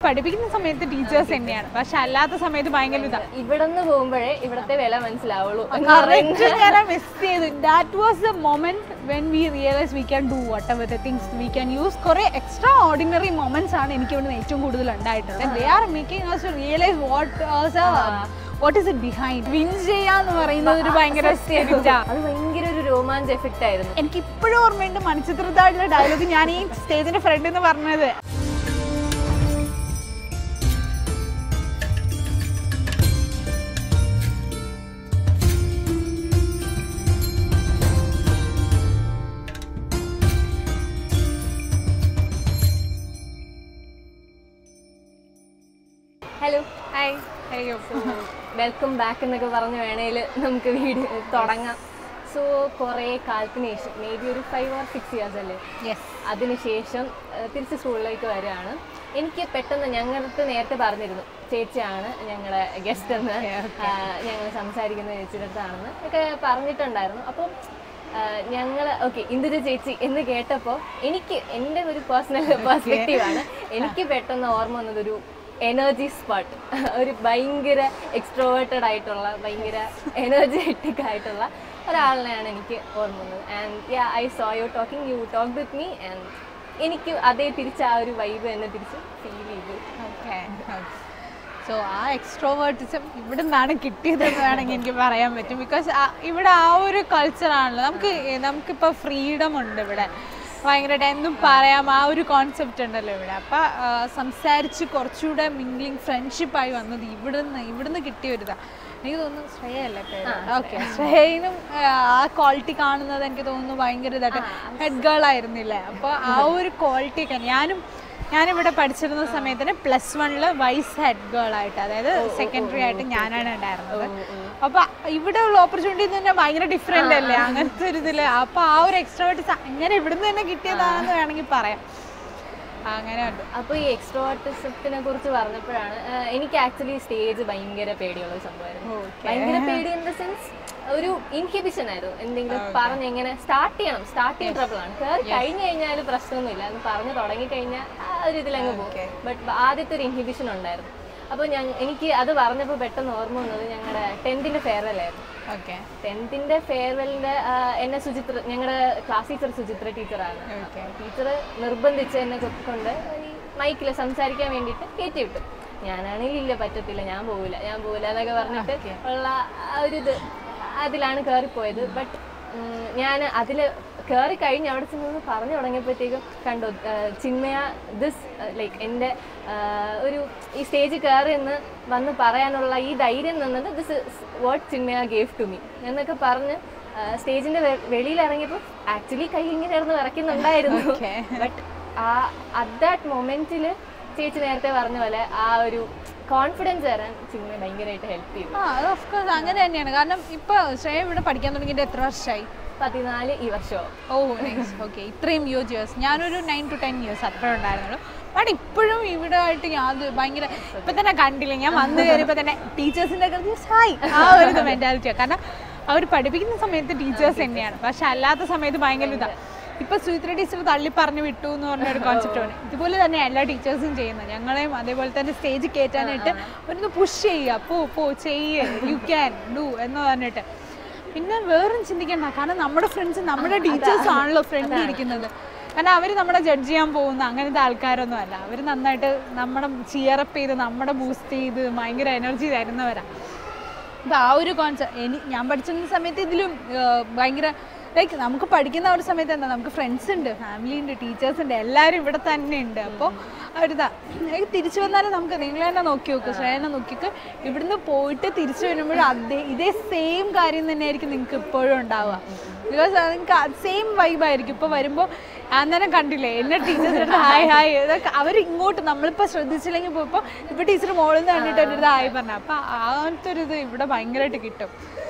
പഠിപ്പിക്കുന്ന സമയത്ത് ടീച്ചേഴ്സ് തന്നെയാണ്, പക്ഷെ അല്ലാത്ത സമയത്ത് ഭയങ്കര ഇതാണ്. ഇവിടെ നിന്ന് പോകുമ്പോഴേ ഇവിടത്തെ വില മനസ്സിലാവുള്ളൂ. മിസ് ചെയ്തു. That was the moment when we realise we can do what ever the things we can use. കുറെ എക്സ്ട്രാ ഓർഡിനറി മൊമെന്റ്സ് ആണ് എനിക്ക് ഇവിടെ ഏറ്റവും കൂടുതൽ ഉണ്ടായിട്ടുള്ളത്. They are making us to realize what is it behind. Win ചെയ്യാന്ന് പറയുന്നത് ഒരു ഭയങ്കര അത് ഭയങ്കര ഒരു രോമാഞ്ച് എഫക്റ്റ് ആയിരുന്നു. എനിക്ക് ഇപ്പോഴും ഓർമ്മയുണ്ട് മണിച്ചിത്രത്താഴിലെ ഡയലോഗ് ഞാൻ ഈ സ്റ്റേജിന്റെ ഫ്രണ്ട് എന്ന് പറഞ്ഞത്. ഹലോ, ഹായ്, വെൽക്കം ബാക്ക് എന്നൊക്കെ പറഞ്ഞ് വേണേൽ നമുക്ക് വീഡിയോ തുടങ്ങാം. സോ കുറേ കാലത്തിന് ശേഷം, മേ ബി ഒരു 5 or 6 years അല്ലേ, അതിനുശേഷം തിരിച്ച് സ്കൂളിലേക്ക് വരികയാണ്. എനിക്ക് പെട്ടെന്ന് ഞങ്ങൾക്ക് നേരത്തെ പറഞ്ഞിരുന്നു ചേച്ചിയാണ് ഞങ്ങളുടെ ഗസ്റ്റ് എന്ന്, ഞങ്ങൾ സംസാരിക്കുന്ന ചേച്ചിയുടെ അടുത്താണെന്ന് ഒക്കെ പറഞ്ഞിട്ടുണ്ടായിരുന്നു. അപ്പം ഞങ്ങൾ ഓക്കെ ഇന്ദുജ ചേച്ചി എന്ന് കേട്ടപ്പോൾ എനിക്ക് എൻ്റെ ഒരു പേഴ്സണൽ പെർസ്പെക്റ്റീവാണ്, എനിക്ക് പെട്ടെന്ന് ഓർമ്മ വന്നതൊരു എനർജി സ്പോട്ട്, ഒരു ഭയങ്കര എക്സ്ട്രോവേർട്ടഡ് ആയിട്ടുള്ള ഭയങ്കര എനർജറ്റിക് ആയിട്ടുള്ള ഒരാളിനെയാണ് എനിക്ക് ഓർമ്മ വന്നത്. And I so you talking, you talk with me and എനിക്ക് അതേ തിരിച്ച് ആ ഒരു വൈബ് എന്നെ തിരിച്ച് ഫീൽ ചെയ്തു. സോ ആ എക്സ്ട്രോവേർട്ടിസം ഇവിടെ നിന്നാണ് കിട്ടിയതെന്ന് വേണമെങ്കിൽ എനിക്ക് പറയാൻ പറ്റും. ബിക്കോസ് ഇവിടെ ആ ഒരു കൾച്ചറാണല്ലോ, നമുക്കിപ്പോൾ ഫ്രീഡം ഉണ്ട് ഇവിടെ, ഭയങ്കരമായിട്ട് എന്തും പറയാം, ആ ഒരു കോൺസെപ്റ്റ് ഉണ്ടല്ലോ ഇവിടെ. അപ്പം സംസാരിച്ച് കുറച്ചുകൂടെ മിംഗ്ലിങ് ഫ്രണ്ട്ഷിപ്പായി വന്നത് ഇവിടുന്ന് കിട്ടിയ ഒരു ഇതാണ്. എനിക്ക് തോന്നുന്നു ശ്രേയല്ലേ പേര്? ഓക്കെ, ശ്രേയനും ആ ക്വാളിറ്റി കാണുന്നത് എനിക്ക് തോന്നുന്നു ഭയങ്കര ഇതായിട്ട് ഹെഡ് ഗേൾ ആയിരുന്നില്ലേ. അപ്പോൾ ആ ഒരു ക്വാളിറ്റിയൊക്കെ ഞാനിവിടെ പഠിച്ചിരുന്ന സമയത്തിന് +1 വൈസ് ഹെഡ് ഗേൾ ആയിട്ട്, അതായത് സെക്കൻഡറി ആയിട്ട് ഞാനാണ് ഉണ്ടായിരുന്നത്. അപ്പൊ ഇവിടെ ഉള്ള ഓപ്പർച്യൂണിറ്റി തന്നെ ഭയങ്കര ഡിഫറെന്റ് അല്ലേ അങ്ങനത്തെ ഒരു ഇതില്. അപ്പൊ ആ ഒരു എക്സ്ട്രോവേർട്ടിസം അങ്ങനെ ഇവിടുന്ന് തന്നെ കിട്ടിയതാണെന്ന് വേണമെങ്കിൽ പറയാം. അങ്ങനെ ഉണ്ട്. അപ്പോൾ ഈ എക്സ്ട്രോവേർട്ടിസത്തിനെ കുറിച്ച് പറഞ്ഞപ്പോഴാണ് എനിക്ക് ആക്ച്വലി സ്റ്റേജ് ഭയങ്കര പേടിയുള്ള സംഭവമായിരുന്നു. ഭയങ്കര പേടി ഇൻ ദ സെൻസ് ഒരു ഇൻഹിബിഷൻ ആയിരുന്നു. എന്തെങ്കിലും പറഞ്ഞ് എങ്ങനെ സ്റ്റാർട്ടിങ് ട്രബിൾ ആണ്. കയറി കഴിഞ്ഞു കഴിഞ്ഞാൽ പ്രശ്നമൊന്നുമില്ല, അത് പറഞ്ഞു തുടങ്ങി കഴിഞ്ഞാൽ ആ ഒരു ഇതിലങ്ങ് പോകും. ബട്ട് ആദ്യത്തെ ഒരു ഇൻഹിബിഷൻ ഉണ്ടായിരുന്നു. അപ്പോൾ എനിക്ക് അത് പറഞ്ഞപ്പോൾ പെട്ടെന്ന് ഓർമ്മ വന്നത് ഞങ്ങളുടെ 10th ഫെയർവെൽ ആയിരുന്നു. 10th ഫെയർവെല്ലിന്റെ എന്നെ ഞങ്ങളുടെ ക്ലാസ് ടീച്ചർ സുചിത്ര ടീച്ചറാണ്. ടീച്ചർ നിർബന്ധിച്ച് എന്നെ കൊണ്ട് ഈ മൈക്കിൽ സംസാരിക്കാൻ വേണ്ടിയിട്ട് കയറ്റി വിട്ടു. ഞാനാണെങ്കിൽ ഇല്ല, പറ്റത്തില്ല, ഞാൻ പോവില്ല എന്നൊക്കെ പറഞ്ഞിട്ട് ഉള്ള ഒരു അതിലാണ് കയറിപ്പോയത്. ബട്ട് ഞാൻ അതിൽ കയറി കഴിഞ്ഞ് അവിടെ ചെന്ന് പറഞ്ഞു തുടങ്ങിയപ്പോഴത്തേക്കും കണ്ടു ചിന്മയ ലൈക്ക് എൻ്റെ ഒരു ഈ സ്റ്റേജിൽ കയറി എന്ന് വന്ന് പറയാനുള്ള ഈ ധൈര്യം നിന്നത് this is what Chinmaya gave to me എന്നൊക്കെ പറഞ്ഞ് സ്റ്റേജിൻ്റെ വെളിയിൽ ഇറങ്ങിയപ്പോൾ ആക്ച്വലി കൈ ഇങ്ങനെ ഇറന്ന് വിറയ്ക്കുന്നുണ്ടായിരുന്നു. ബട്ട് അറ്റ് ദാറ്റ് മൊമെൻറ്റിൽ ചേച്ചി നേരത്തെ പറഞ്ഞ പോലെ ആ ഒരു കോൺഫിഡൻസ് തരാൻ ചിന്മയ ഭയങ്കരമായിട്ട് ഹെൽപ്പ് ചെയ്തു. ഓഫ്കോഴ്സ് അങ്ങനെ തന്നെയാണ്. കാരണം ഇപ്പൊ ശ്രേയ ഇവിടെ പഠിക്കാൻ തുടങ്ങിയിട്ട് എത്ര വർഷമായി? 14 ഈ വർഷം. ഓക്കെ, ഇത്രയും ഇയേഴ്സ്. ഞാനൊരു 9 to 10 years അത്ര ഉണ്ടായിരുന്നുള്ളൂ. ബട്ട് ഇപ്പോഴും ഇവിടെ ആയിട്ട് ഭയങ്കര ഇപ്പൊ തന്നെ കണ്ടില്ലേ, ഞാൻ വന്നു കയറിയപ്പോൾ തന്നെ ടീച്ചേഴ്സിന്റെ ആ ഒരു മെന്റാലിറ്റിയാണ്. കാരണം അവർ പഠിപ്പിക്കുന്ന സമയത്ത് ടീച്ചേഴ്സ് തന്നെയാണ്, പക്ഷെ അല്ലാത്ത സമയത്ത് ഭയങ്കര ഇതാണ്. ഇപ്പൊ സുചിത്ര ടീച്ചർ തള്ളി പറഞ്ഞു വിട്ടു എന്ന് പറഞ്ഞൊരു കോൺസെപ്റ്റാണ്. ഇതുപോലെ തന്നെ എല്ലാ ടീച്ചേഴ്സും ചെയ്യുന്നത്. ഞങ്ങളെയും അതേപോലെ തന്നെ സ്റ്റേജ് കയറ്റാനായിട്ട് അവരൊന്ന് പുഷ് ചെയ്യുക, പോ ചെയ്യ്, യു ക്യാൻ ഡു എന്ന് പറഞ്ഞിട്ട്. പിന്നെ വേറും ചിന്തിക്കണ്ട, കാരണം നമ്മുടെ ഫ്രണ്ട്സ് നമ്മുടെ ടീച്ചേഴ്സ് ആണല്ലോ ഫ്രണ്ടിൽ ഇരിക്കുന്നത്. കാരണം അവർ നമ്മളെ ജഡ്ജ് ചെയ്യാൻ പോകുന്ന അങ്ങനത്തെ ആൾക്കാരൊന്നും അല്ല. അവർ നന്നായിട്ട് നമ്മുടെ ചിയറപ്പ് ചെയ്ത് നമ്മുടെ ബൂസ്റ്റ് ചെയ്ത് ഭയങ്കര എനർജി തരുന്നവരാണ്. അപ്പോൾ ആ ഒരു കോൺസെപ്റ്റ് ഞാൻ പഠിച്ചിരുന്ന സമയത്ത് ഇതിലും ഭയങ്കര ലൈക്ക് നമുക്ക് പഠിക്കുന്ന ഒരു സമയത്ത് എന്താ, നമുക്ക് ഫ്രണ്ട്സ് ഉണ്ട്, ഫാമിലി ഉണ്ട്, ടീച്ചേഴ്സ് ഉണ്ട്, എല്ലാവരും ഇവിടെ തന്നെ ഉണ്ട്. അപ്പോൾ അവരിതാ തിരിച്ചു വന്നാലും നമുക്ക് നിങ്ങൾ തന്നെ നോക്കി നോക്കും, ശ്രേയനെ നോക്കിക്ക് ഇവിടുന്ന് പോയിട്ട് തിരിച്ചു വരുമ്പോഴും ഇതേ സെയിം കാര്യം തന്നെയായിരിക്കും നിങ്ങൾക്ക് ഇപ്പോഴും ഉണ്ടാവുക. ബിക്കോസ് നിങ്ങൾക്ക് സെയിം വൈബായിരിക്കും. ഇപ്പോൾ വരുമ്പോൾ അന്നേരം കണ്ടില്ലേ എന്നെ ടീച്ചേഴ്സിൻ്റെ ഹായ് ഇതൊക്കെ അവരിങ്ങോട്ട് നമ്മളിപ്പോൾ ശ്രദ്ധിച്ചില്ലെങ്കിൽ പോയപ്പോൾ ഇപ്പോൾ ടീച്ചർ മോളിൽ നിന്ന് കണ്ടിട്ട് ഒരു ഹായ് പറഞ്ഞു. അപ്പോൾ അങ്ങനത്തെ ഒരു ഇത് ഇവിടെ ഭയങ്കരമായിട്ട് കിട്ടും.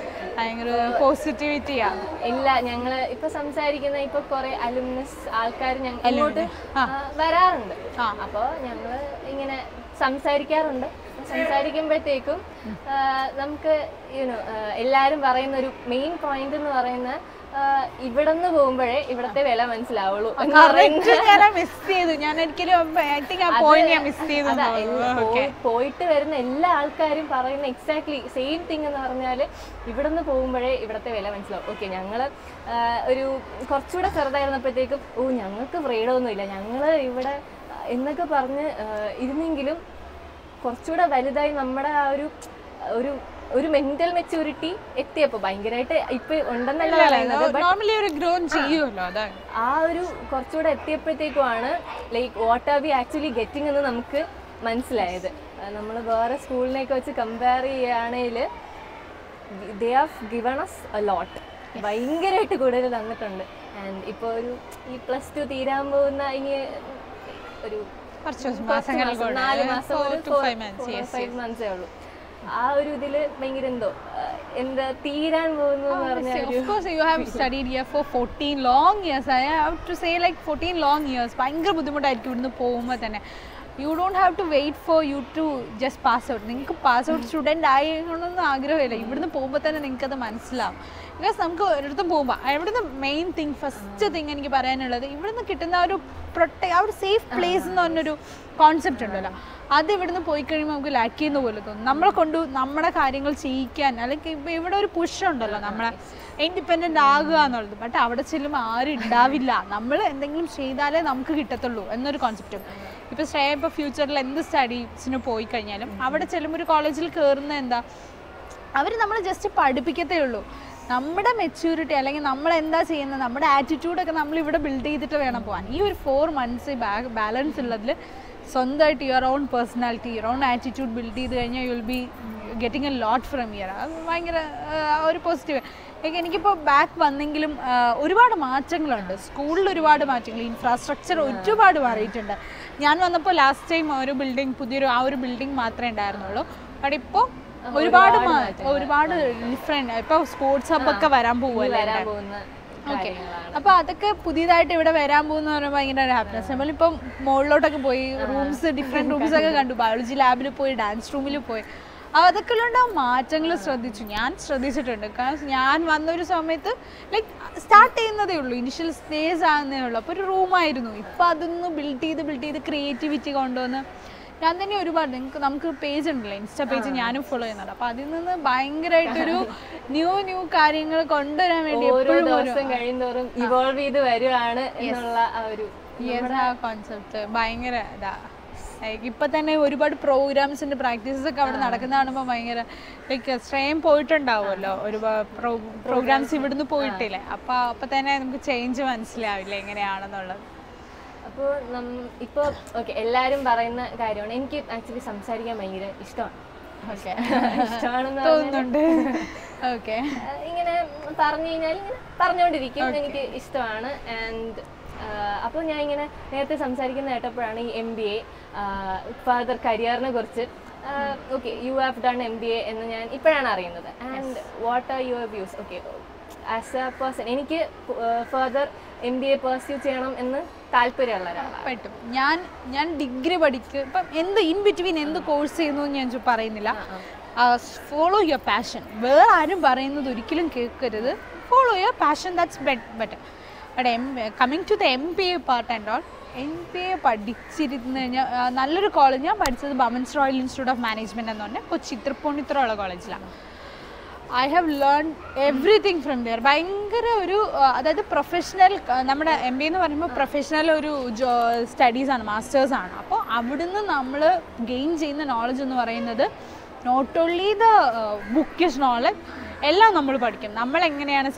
ഭയങ്കര പോസിറ്റിവിറ്റിയാണ്. ഇല്ല, ഞങ്ങള് ഇപ്പൊ സംസാരിക്കുന്ന ഇപ്പൊ കുറെ അലുമിനസ് ആൾക്കാർ ഞങ്ങളോട്ട് വരാറുണ്ട്. അപ്പൊ ഞങ്ങള് ഇങ്ങനെ സംസാരിക്കാറുണ്ട്. സംസാരിക്കുമ്പോഴത്തേക്കും നമുക്ക് എല്ലാവരും പറയുന്ന ഒരു മെയിൻ പോയിന്റ് എന്ന് പറയുന്ന ഇവിടെ നിന്ന് പോകുമ്പോഴേ ഇവിടത്തെ വില മനസ്സിലാവുള്ളൂ. പോയിട്ട് വരുന്ന എല്ലാ ആൾക്കാരും പറയുന്ന എക്സാക്ട്ലി സെയിം തിങ് എന്ന് പറഞ്ഞാൽ ഇവിടെ നിന്ന് പോകുമ്പോഴേ ഇവിടത്തെ വില മനസ്സിലാവും. ഓക്കെ, ഞങ്ങള് ഒരു കുറച്ചുകൂടെ ചെറുതായിരുന്നപ്പോഴത്തേക്കും ഞങ്ങൾക്ക് ഫ്രീഡം ഒന്നുമില്ല, ഞങ്ങള് ഇവിടെ എന്നൊക്കെ പറഞ്ഞ് ഇരുന്നെങ്കിലും കുറച്ചുകൂടെ വലുതായി നമ്മുടെ ആ ഒരു മെന്റൽ മെച്യൂരിറ്റി എത്തിയപ്പോ ഭയങ്കരമായിട്ട് ഇപ്പൊ ഉണ്ടെന്നല്ല പറയുന്നത്, ആ ഒരു കുറച്ചുകൂടെ എത്തിയപ്പോഴത്തേക്കുമാണ് like what are we actually getting എന്ന് നമുക്ക് മനസ്സിലായത്. നമ്മൾ വേറെ സ്കൂളിനെയൊക്കെ വെച്ച് കമ്പയർ ചെയ്യുകയാണെങ്കിൽ they have given us a lot, ഭയങ്കരമായിട്ട് കൂടുതൽ തന്നിട്ടുണ്ട്. ആൻഡ് ഇപ്പോൾ ഈ +2 തീരാൻ പോകുന്ന ഇനി ഒരു 4 മാസം 5 മന്ത്സേ ഉള്ളൂ. ആ ഒരു ഇതില് ഭയങ്കര എന്താ തീരാൻ പോകുന്നു എന്ന് പറഞ്ഞാൽ of course you have studied here for 14 long years. I have to say like 14 long years. ഭയങ്കര ബുദ്ധിമുട്ടായിരിക്കും ഇവിടുന്ന് പോകുമ്പോൾ തന്നെ. You don't have to wait for you to just pass out. നിങ്ങൾക്ക് പാസ് ഔട്ട് സ്റ്റുഡൻറ് ആയതൊന്നും ആഗ്രഹമില്ല, ഇവിടുന്ന് പോകുമ്പോൾ തന്നെ നിങ്ങൾക്ക് അത് മനസ്സിലാവും. ബിക്കോസ് നമുക്ക് ഒരിടത്തും പോകുമ്പോൾ ഇവിടുന്ന് മെയിൻ തിങ് ഫസ്റ്റ് തിങ് എനിക്ക് പറയാനുള്ളത് ഇവിടുന്ന് കിട്ടുന്ന ആ ഒരു സേഫ് പ്ലേസ് എന്ന് പറഞ്ഞൊരു കോൺസെപ്റ്റ് ഉണ്ടല്ലോ, അത് ഇവിടുന്ന് പോയി കഴിയുമ്പോൾ നമുക്ക് ലാക്ക് ചെയ്യുന്ന പോലെ തോന്നും. നമ്മളെ കൊണ്ട് നമ്മുടെ കാര്യങ്ങൾ ചെയ്യിക്കാൻ അല്ലെങ്കിൽ ഇപ്പം ഇവിടെ ഒരു പുഷ് ഉണ്ടല്ലോ നമ്മളെ ഇൻഡിപെൻഡൻ്റ് ആകുക എന്നുള്ളത്. ബട്ട് അവിടെ ചെല്ലുമ്പോൾ ആരും ഉണ്ടാവില്ല, നമ്മൾ എന്തെങ്കിലും ചെയ്താലേ നമുക്ക് കിട്ടത്തുള്ളൂ എന്നൊരു കോൺസെപ്റ്റും. ഇപ്പോൾ ശ്രേയ ഇപ്പോൾ ഫ്യൂച്ചറിൽ എന്ത് സ്റ്റഡീസിന് പോയി കഴിഞ്ഞാലും അവിടെ ചെല്ലുമ്പോൾ ഒരു കോളേജിൽ കയറുന്ന എന്താ അവർ നമ്മൾ ജസ്റ്റ് പഠിപ്പിക്കത്തേ ഉള്ളൂ. നമ്മുടെ മെച്യൂരിറ്റി അല്ലെങ്കിൽ നമ്മൾ എന്താ ചെയ്യുന്നത്, നമ്മുടെ ആറ്റിറ്റ്യൂഡൊക്കെ നമ്മൾ ഇവിടെ ബിൽഡ് ചെയ്തിട്ട് വേണം പോകാൻ. ഈ ഒരു 4 months ബാലൻസ് ഉള്ളതിൽ സ്വന്തമായിട്ട് your own personality, your own attitude build ചെയ്ത് കഴിഞ്ഞാൽ you will be getting a lot from year. അത് ഭയങ്കര ഒരു പോസിറ്റീവ്. എനിക്കിപ്പോൾ ബാക്ക് വന്നെങ്കിലും ഒരുപാട് മാറ്റങ്ങളുണ്ട് സ്കൂളിൽ, ഒരുപാട് മാറ്റങ്ങൾ, ഇൻഫ്രാസ്ട്രക്ചർ ഒരുപാട് മാറിയിട്ടുണ്ട്. ഞാൻ വന്നപ്പോൾ ലാസ്റ്റ് ടൈം ഒരു ബിൽഡിംഗ് പുതിയൊരു ആ ഒരു ബിൽഡിംഗ് മാത്രമേ ഉണ്ടായിരുന്നുള്ളൂ. ബട്ട് ഇപ്പോൾ ഒരുപാട് ഡിഫറെന്റ്. ഇപ്പോൾ സ്പോർട്സ് ഹബ്ബൊക്കെ വരാൻ പോകുമല്ലോ. ഓക്കെ, അപ്പോൾ അതൊക്കെ പുതിയതായിട്ട് ഇവിടെ വരാൻ പോകുന്ന പറയുമ്പോൾ ഭയങ്കര ഒരു ഹാപ്പിനെസ്. നമ്മളിപ്പം മുകളിലോട്ടൊക്കെ പോയി റൂംസ്, ഡിഫറെൻറ്റ് റൂംസൊക്കെ കണ്ടു, ബയോളജി ലാബിൽ പോയി, ഡാൻസ് റൂമിൽ പോയി. അതൊക്കെ ഉണ്ടാവും മാറ്റങ്ങൾ ഞാൻ ശ്രദ്ധിച്ചിട്ടുണ്ട്. കാരണം ഞാൻ വന്നൊരു സമയത്ത് ലൈക്ക് സ്റ്റാർട്ട് ചെയ്യുന്നതേ ഉള്ളൂ, ഇനിഷ്യൽ സ്റ്റേജ് ആകുന്നതേ ഉള്ളൂ. അപ്പോൾ ഒരു റൂമായിരുന്നു. ഇപ്പം അതൊന്ന് ബിൽഡ് ചെയ്ത് ക്രിയേറ്റിവിറ്റി കൊണ്ടുവന്ന് ഞാൻ തന്നെ ഒരുപാട് നമുക്ക് പേജ് ഉണ്ടല്ലോ, ഇൻസ്റ്റാ പേജ് ഞാനും ഫോളോ ചെയ്യുന്നുണ്ട്. അപ്പോൾ അതിൽ നിന്ന് ഭയങ്കരമായിട്ടൊരു ന്യൂ കാര്യങ്ങൾ കൊണ്ടുവരാൻ വേണ്ടി കഴിയുന്നോറും ഇവോൾവ് ചെയ്ത് വരുവാണ് എന്നുള്ള ആ കോൺസെപ്റ്റ് ഭയങ്കര ഇതാ. ഇപ്പൊ തന്നെ ഒരുപാട് പ്രോഗ്രാംസിന്റെ പ്രാക്ടീസസ് ഒക്കെ അവിടെ നടക്കുന്ന കാണുമ്പോൾ ഭയങ്കര ലൈക്ക് ശ്രേയം പോയിട്ടുണ്ടാവുമല്ലോ, ഒരുപാട് പ്രോഗ്രാംസ് ഇവിടുന്ന് പോയിട്ടില്ലേ. അപ്പൊ തന്നെ നമുക്ക് ചേഞ്ച് മനസ്സിലാവില്ല എങ്ങനെയാണെന്നുള്ളത്. അപ്പോൾ ഇപ്പോൾ ഓക്കെ എല്ലാവരും പറയുന്ന കാര്യമാണ്, എനിക്ക് ആക്ച്വലി സംസാരിക്കാൻ ഭയങ്കര ഇഷ്ടമാണ്. ഇഷ്ടമാണെന്ന് തോന്നുന്നുണ്ട്. ഓക്കെ, ഇങ്ങനെ പറഞ്ഞു കഴിഞ്ഞാൽ ഇങ്ങനെ പറഞ്ഞുകൊണ്ടിരിക്കും, എനിക്ക് ഇഷ്ടമാണ്. ആൻഡ് അപ്പോൾ ഞാൻ ഇങ്ങനെ നേരത്തെ സംസാരിക്കുന്ന കേട്ടപ്പോഴാണ് ഈ MBA ഫർദർ കരിയറിനെ കുറിച്ച് okay you have done MBA എന്ന് ഞാൻ ഇപ്പോഴാണ് അറിയുന്നത്. And what are your views? Okay, as A person എനിക്ക് ഫർദർ MBA പെർസ്യൂ ചെയ്യണം എന്ന് താല്പര്യമുള്ള ഒരാളാണ്. പറ്റും. ഞാൻ ഡിഗ്രി പഠിക്കും, ഇപ്പം എന്ത് ഇൻ ബിറ്റ്വീൻ എന്ത് കോഴ്സ് ചെയ്യുന്നു എന്ന് ഞാൻ പറയുന്നില്ല. Follow your passion. വേറെ ആരും പറയുന്നത് ഒരിക്കലും കേൾക്കരുത്. Follow your passion, that's better. But coming to the MBA part and all, MBA പഠിച്ചിരുന്നു കഴിഞ്ഞാൽ നല്ലൊരു കോളേജ്. ഞാൻ പഠിച്ചത് Bhavan's royal institute of management എന്ന് പറഞ്ഞാൽ കൊച്ചി തൃപ്പൂണിത്തുറയുള്ള കോളേജിലാണ്. I have learn everything from there. ഭയങ്കര ഒരു അതായത് പ്രൊഫഷണൽ, നമ്മുടെ MBA എന്ന് പറയുമ്പോൾ പ്രൊഫഷണൽ ഒരു സ്റ്റഡീസാണ്, മാസ്റ്റേഴ്സാണ്. അപ്പോൾ അവിടുന്ന് നമ്മൾ ഗെയിൻ ചെയ്യുന്ന നോളജ് എന്ന് പറയുന്നത് not only the bookish knowledge, എല്ലാം നമ്മൾ പഠിക്കും. നമ്മളെങ്ങനെയാണ്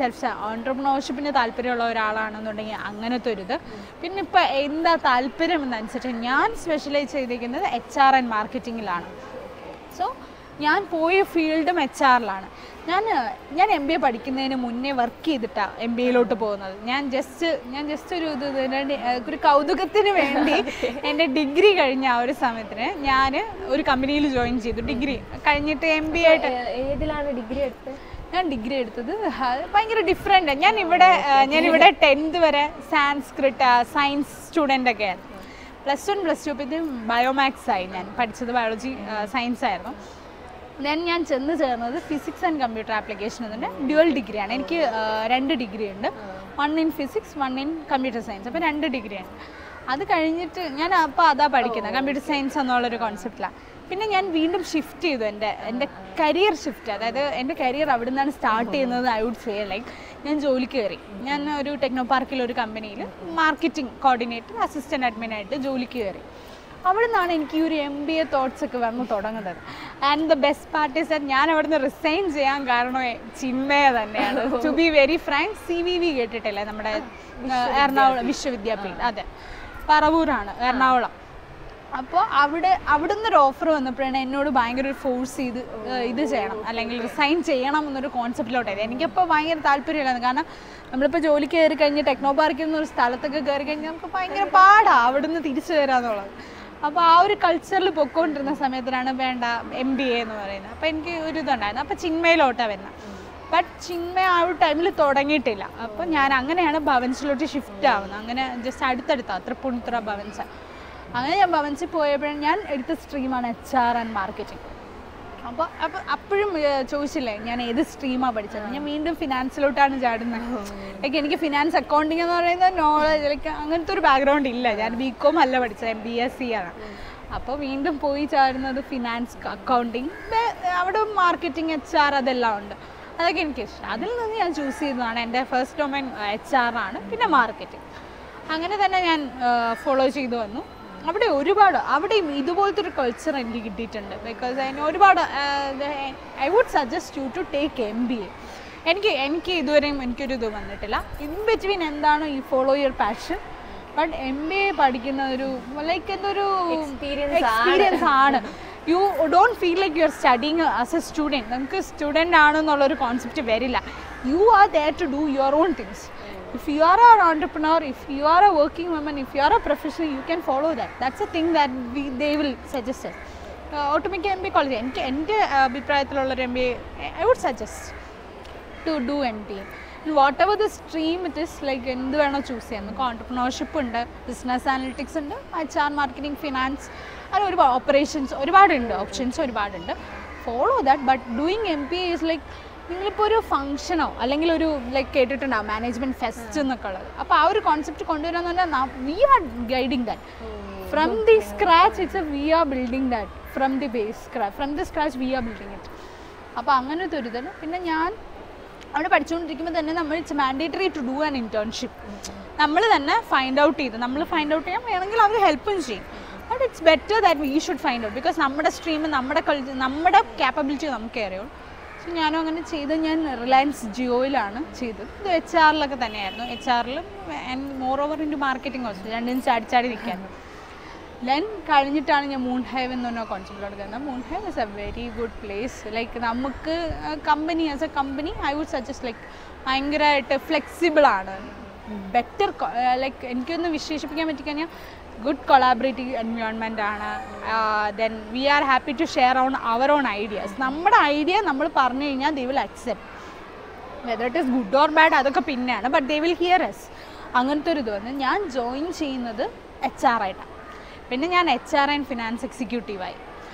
ഓൺട്രപ്രണർഷിപ്പിന് താല്പര്യമുള്ള ഒരാളാണെന്നുണ്ടെങ്കിൽ അങ്ങനത്തെ ഒരു ഇത്. പിന്നെ ഇപ്പോൾ എന്താ താല്പര്യം എന്നനുസരിച്ച് ഞാൻ സ്പെഷ്യലൈസ് ചെയ്തിരിക്കുന്നത് HR ആൻഡ് മാർക്കറ്റിങ്ങിലാണ്. സോ ഞാൻ പോയ ഫീൽഡും HR-ലാണ്. ഞാൻ MBA പഠിക്കുന്നതിന് മുന്നേ വർക്ക് ചെയ്തിട്ടാണ് MBA-യിലോട്ട് പോകുന്നത്. ഞാൻ ജസ്റ്റ് ഒരു കൗതുകത്തിന് വേണ്ടി എൻ്റെ ഡിഗ്രി കഴിഞ്ഞ ആ ഒരു സമയത്തിന് ഞാൻ ഒരു കമ്പനിയിൽ ജോയിൻ ചെയ്തു. ഡിഗ്രി കഴിഞ്ഞിട്ട് MBA ആയിട്ട്. ഏതിലാണ് ഡിഗ്രി എടുത്തത്? ഞാൻ ഡിഗ്രി എടുത്തത് ഭയങ്കര ഡിഫറെൻ്റ്. ഞാനിവിടെ 10th വരെ സാൻസ്ക്രിറ്റ് സയൻസ് സ്റ്റുഡൻ്റ് ഒക്കെ ആയിരുന്നു. +1 +2 പിന്നെ ബയോമാക്സ് ആയി. ഞാൻ പഠിച്ചത് ബയോളജി സയൻസ് ആയിരുന്നു. ദെൻ ഞാൻ ചെന്ന് ചേർന്നത് ഫിസിക്സ് ആൻഡ് കമ്പ്യൂട്ടർ ആപ്ലിക്കേഷൻ എന്നതിൻ്റെ ഡ്യുവൽ ഡിഗ്രിയാണ്. എനിക്ക് 2 ഡിഗ്രി ഉണ്ട്, 1 in physics 1 in computer science. അപ്പോൾ 2 ഡിഗ്രിയാണ്. അത് കഴിഞ്ഞിട്ട് ഞാൻ അപ്പോൾ അതാ പഠിക്കുന്നത്, കമ്പ്യൂട്ടർ സയൻസ് എന്നുള്ളൊരു കോൺസെപ്റ്റിലാണ്. പിന്നെ ഞാൻ വീണ്ടും ഷിഫ്റ്റ് ചെയ്തു, എൻ്റെ കരിയർ ഷിഫ്റ്റ്. അതായത് എൻ്റെ കരിയർ അവിടെ നിന്നാണ് സ്റ്റാർട്ട് ചെയ്യുന്നത്. ഐ വുഡ് സേ ലൈക്ക് ഞാൻ ജോലിക്ക് കയറി. ഞാൻ ഒരു ടെക്നോ പാർക്കിലൊരു കമ്പനിയിൽ മാർക്കറ്റിംഗ് കോർഡിനേറ്റർ അസിസ്റ്റൻറ്റ് അഡ്മിനായിട്ട് ജോലിക്ക് കയറി. അവിടെ നിന്നാണ് എനിക്ക് ഈ ഒരു MBA തോട്ട്സ് ഒക്കെ വന്ന് തുടങ്ങുന്നത്. And the best part is that ഞാൻ അവിടെ നിന്ന് റിസൈൻ ചെയ്യാൻ കാരണം ചിന്മയ തന്നെയാണ്. To be very frank, CVV കേട്ടിട്ടില്ലേ, നമ്മുടെ എറണാകുളം വിശ്വവിദ്യാപീഠം, അതെ, പറവൂരാണ്, എറണാകുളം. അപ്പോൾ അവിടുന്ന് ഒരു ഓഫർ വന്നപ്പോഴാണ് എന്നോട് ഭയങ്കര ഒരു ഫോഴ്സ് ചെയ്ത് ഇത് ചെയ്യണം അല്ലെങ്കിൽ റിസൈൻ ചെയ്യണം എന്നൊരു കോൺസെപ്റ്റിലോട്ടായത്. എനിക്കപ്പോൾ ഭയങ്കര താല്പര്യമില്ലായിരുന്നു. കാരണം നമ്മളിപ്പോൾ ജോലിക്ക് കയറി കഴിഞ്ഞ് ടെക്നോ പാർക്കിൽ നിന്നൊരു സ്ഥലത്തൊക്കെ കയറി കഴിഞ്ഞാൽ നമുക്ക് ഭയങ്കര പാടാണ് അവിടുന്ന് തിരിച്ചു വരാമെന്നുള്ളത്. അപ്പോൾ ആ ഒരു കൾച്ചറിൽ പൊയ്ക്കൊണ്ടിരുന്ന സമയത്തിനാണ് വേണ്ട MBA എന്ന് പറയുന്നത്. അപ്പോൾ എനിക്ക് ഒരു ഇതുണ്ടായിരുന്നു. അപ്പോൾ ചിന്മയിലോട്ടാണ് വരുന്നത്. ബട്ട് ചിന്മയ ആ ഒരു ടൈമിൽ തുടങ്ങിയിട്ടില്ല. അപ്പോൾ ഞാൻ അങ്ങനെയാണ് ഭവൻസിലോട്ട് ഷിഫ്റ്റ് ആവുന്നത്. അങ്ങനെ ജസ്റ്റ് അടുത്തടുത്താണ്, തൃപ്പൂണിത്തുറ ഭവൻസ്. അങ്ങനെ ഞാൻ ഭവൻസിൽ പോയപ്പോഴും ഞാൻ എടുത്ത സ്ട്രീമാണ് HR ആൻഡ് മാർക്കറ്റിംഗ്. അപ്പോൾ അപ്പോഴും ചോദിച്ചില്ലേ ഞാൻ ഏത് സ്ട്രീമാണ് പഠിച്ചത്. ഞാൻ വീണ്ടും ഫിനാൻസിലോട്ടാണ് ചാടുന്നത്. ലൈക്ക് എനിക്ക് ഫിനാൻസ് അക്കൗണ്ടിങ് എന്ന് പറയുന്നത് നോളജ് ലൈക്ക് അങ്ങനത്തെ ഒരു ബാക്ക്ഗ്രൗണ്ട് ഇല്ല. ഞാൻ BCom അല്ല പഠിച്ചത്, BSc ആണ്. അപ്പോൾ വീണ്ടും പോയി ചാടുന്നത് ഫിനാൻസ് അക്കൗണ്ടിങ്, അവിടെ മാർക്കറ്റിംഗ് HR അതെല്ലാം ഉണ്ട്. അതൊക്കെ എനിക്കിഷ്ടം. അതിൽ നിന്ന് ഞാൻ ചൂസ് ചെയ്തതാണ്. എൻ്റെ ഫസ്റ്റ് ഡൊമൈൻ HR ആണ്, പിന്നെ മാർക്കറ്റിംഗ്. അങ്ങനെ തന്നെ ഞാൻ ഫോളോ ചെയ്തു വന്നു. അവിടെയും ഇതുപോലത്തെ ഒരു കൾച്ചർ എനിക്ക് കിട്ടിയിട്ടുണ്ട്. ബിക്കോസ് അതിന് ഒരുപാട് I would suggest you to take MBA. എനിക്ക് ഇതുവരെയും എനിക്കൊരു ഇത് വന്നിട്ടില്ല. ഇൻ ബിറ്റ്വീൻ എന്താണ് ഈ follow your passion. But MBA പഠിക്കുന്ന ഒരു ലൈക്ക് എന്തൊരു എക്സ്പീരിയൻസ് ആണ്. You don't feel like you are studying as a student. നമുക്ക് സ്റ്റുഡൻ്റ് ആണെന്നുള്ളൊരു കോൺസെപ്റ്റ് വരില്ല. You are there to do your own things. If you are an entrepreneur, if you are a working woman, if you are a professional, you can follow that. That's a thing that they will suggest us. ഒട്ടുമിക്ക MBA college എൻ്റെ അഭിപ്രായത്തിലുള്ളൊരു MBA I would suggest to do MBA. What ever the stream it is like എന്ത് വേണോ choose ചെയ്യാം. നമുക്ക് entrepreneurship ഉണ്ട്, business analytics ഉണ്ട്, HR marketing, finance, അങ്ങനെ ഒരുപാട് ഓപ്പറേഷൻസ് ഒരുപാടുണ്ട്, ഓപ്ഷൻസ് ഒരുപാടുണ്ട്. Follow that. But doing MBA is like നിങ്ങളിപ്പോൾ ഒരു ഫംഗ്ഷനോ അല്ലെങ്കിൽ ഒരു ലൈക്ക് കേട്ടിട്ടുണ്ടാവും മാനേജ്മെൻറ്റ് ഫെസ്റ്റ് എന്നൊക്കെ ഉള്ളത്. അപ്പോൾ ആ ഒരു കോൺസെപ്റ്റ് കൊണ്ടുവരാന്ന് പറഞ്ഞാൽ we are guiding that from the scratch. It's we are building that from the base from the scratch we are building it. അപ്പോൾ അങ്ങനത്തെ ഒരു ഇതാണ്. പിന്നെ ഞാൻ അവിടെ പഠിച്ചുകൊണ്ടിരിക്കുമ്പോൾ തന്നെ നമ്മൾ it's mandatory to do an internship. നമ്മൾ തന്നെ ഫൈൻഡ് ഔട്ട് ചെയ്യാൻ വേണമെങ്കിൽ അവർ ഹെൽപ്പും ചെയ്യും. But it's better that we should find out. Because നമ്മുടെ സ്ട്രീം നമ്മുടെ ക്യാപ്പബിലിറ്റി നമുക്ക് അറിയുള്ളൂ. സോ ഞാനും അങ്ങനെ ചെയ്ത് ഞാൻ റിലയൻസ് ജിയോയിലാണ് ചെയ്തത്. ഇത് HR തന്നെയായിരുന്നു. HR and moreover into marketing also. രണ്ടും ചാടി നിൽക്കായിരുന്നു. ദെൻ കഴിഞ്ഞിട്ടാണ് ഞാൻ മൂൺ ഹൈവ് എന്ന് പറഞ്ഞ കോൺസെപ്റ്റിലോട്ട് കയറുന്നത്. Moonhive is a very good place. Like നമുക്ക് company as a company I would suggest like ഭയങ്കരമായിട്ട് ഫ്ലെക്സിബിളാണ്. ബെറ്റർ ലൈക്ക് എനിക്കൊന്ന് വിശേഷിപ്പിക്കാൻ പറ്റിക്കഴിഞ്ഞാൽ ഗുഡ് കൊളാബറേറ്റീവ് എൻവയോൺമെൻ്റ് ആണ്. Then we are happy to share our own ideas. നമ്മുടെ ഐഡിയ നമ്മൾ പറഞ്ഞു കഴിഞ്ഞാൽ they will accept. Whether it is good or bad അതൊക്കെ പിന്നെയാണ്, but they will hear us. അങ്ങനത്തെ ഒരു ഇത് വന്ന് ഞാൻ ജോയിൻ ചെയ്യുന്നത് HR ആയിട്ടാണ്. പിന്നെ ഞാൻ HR ആൻഡ് ഫിനാൻസ് എക്സിക്യൂട്ടീവായി,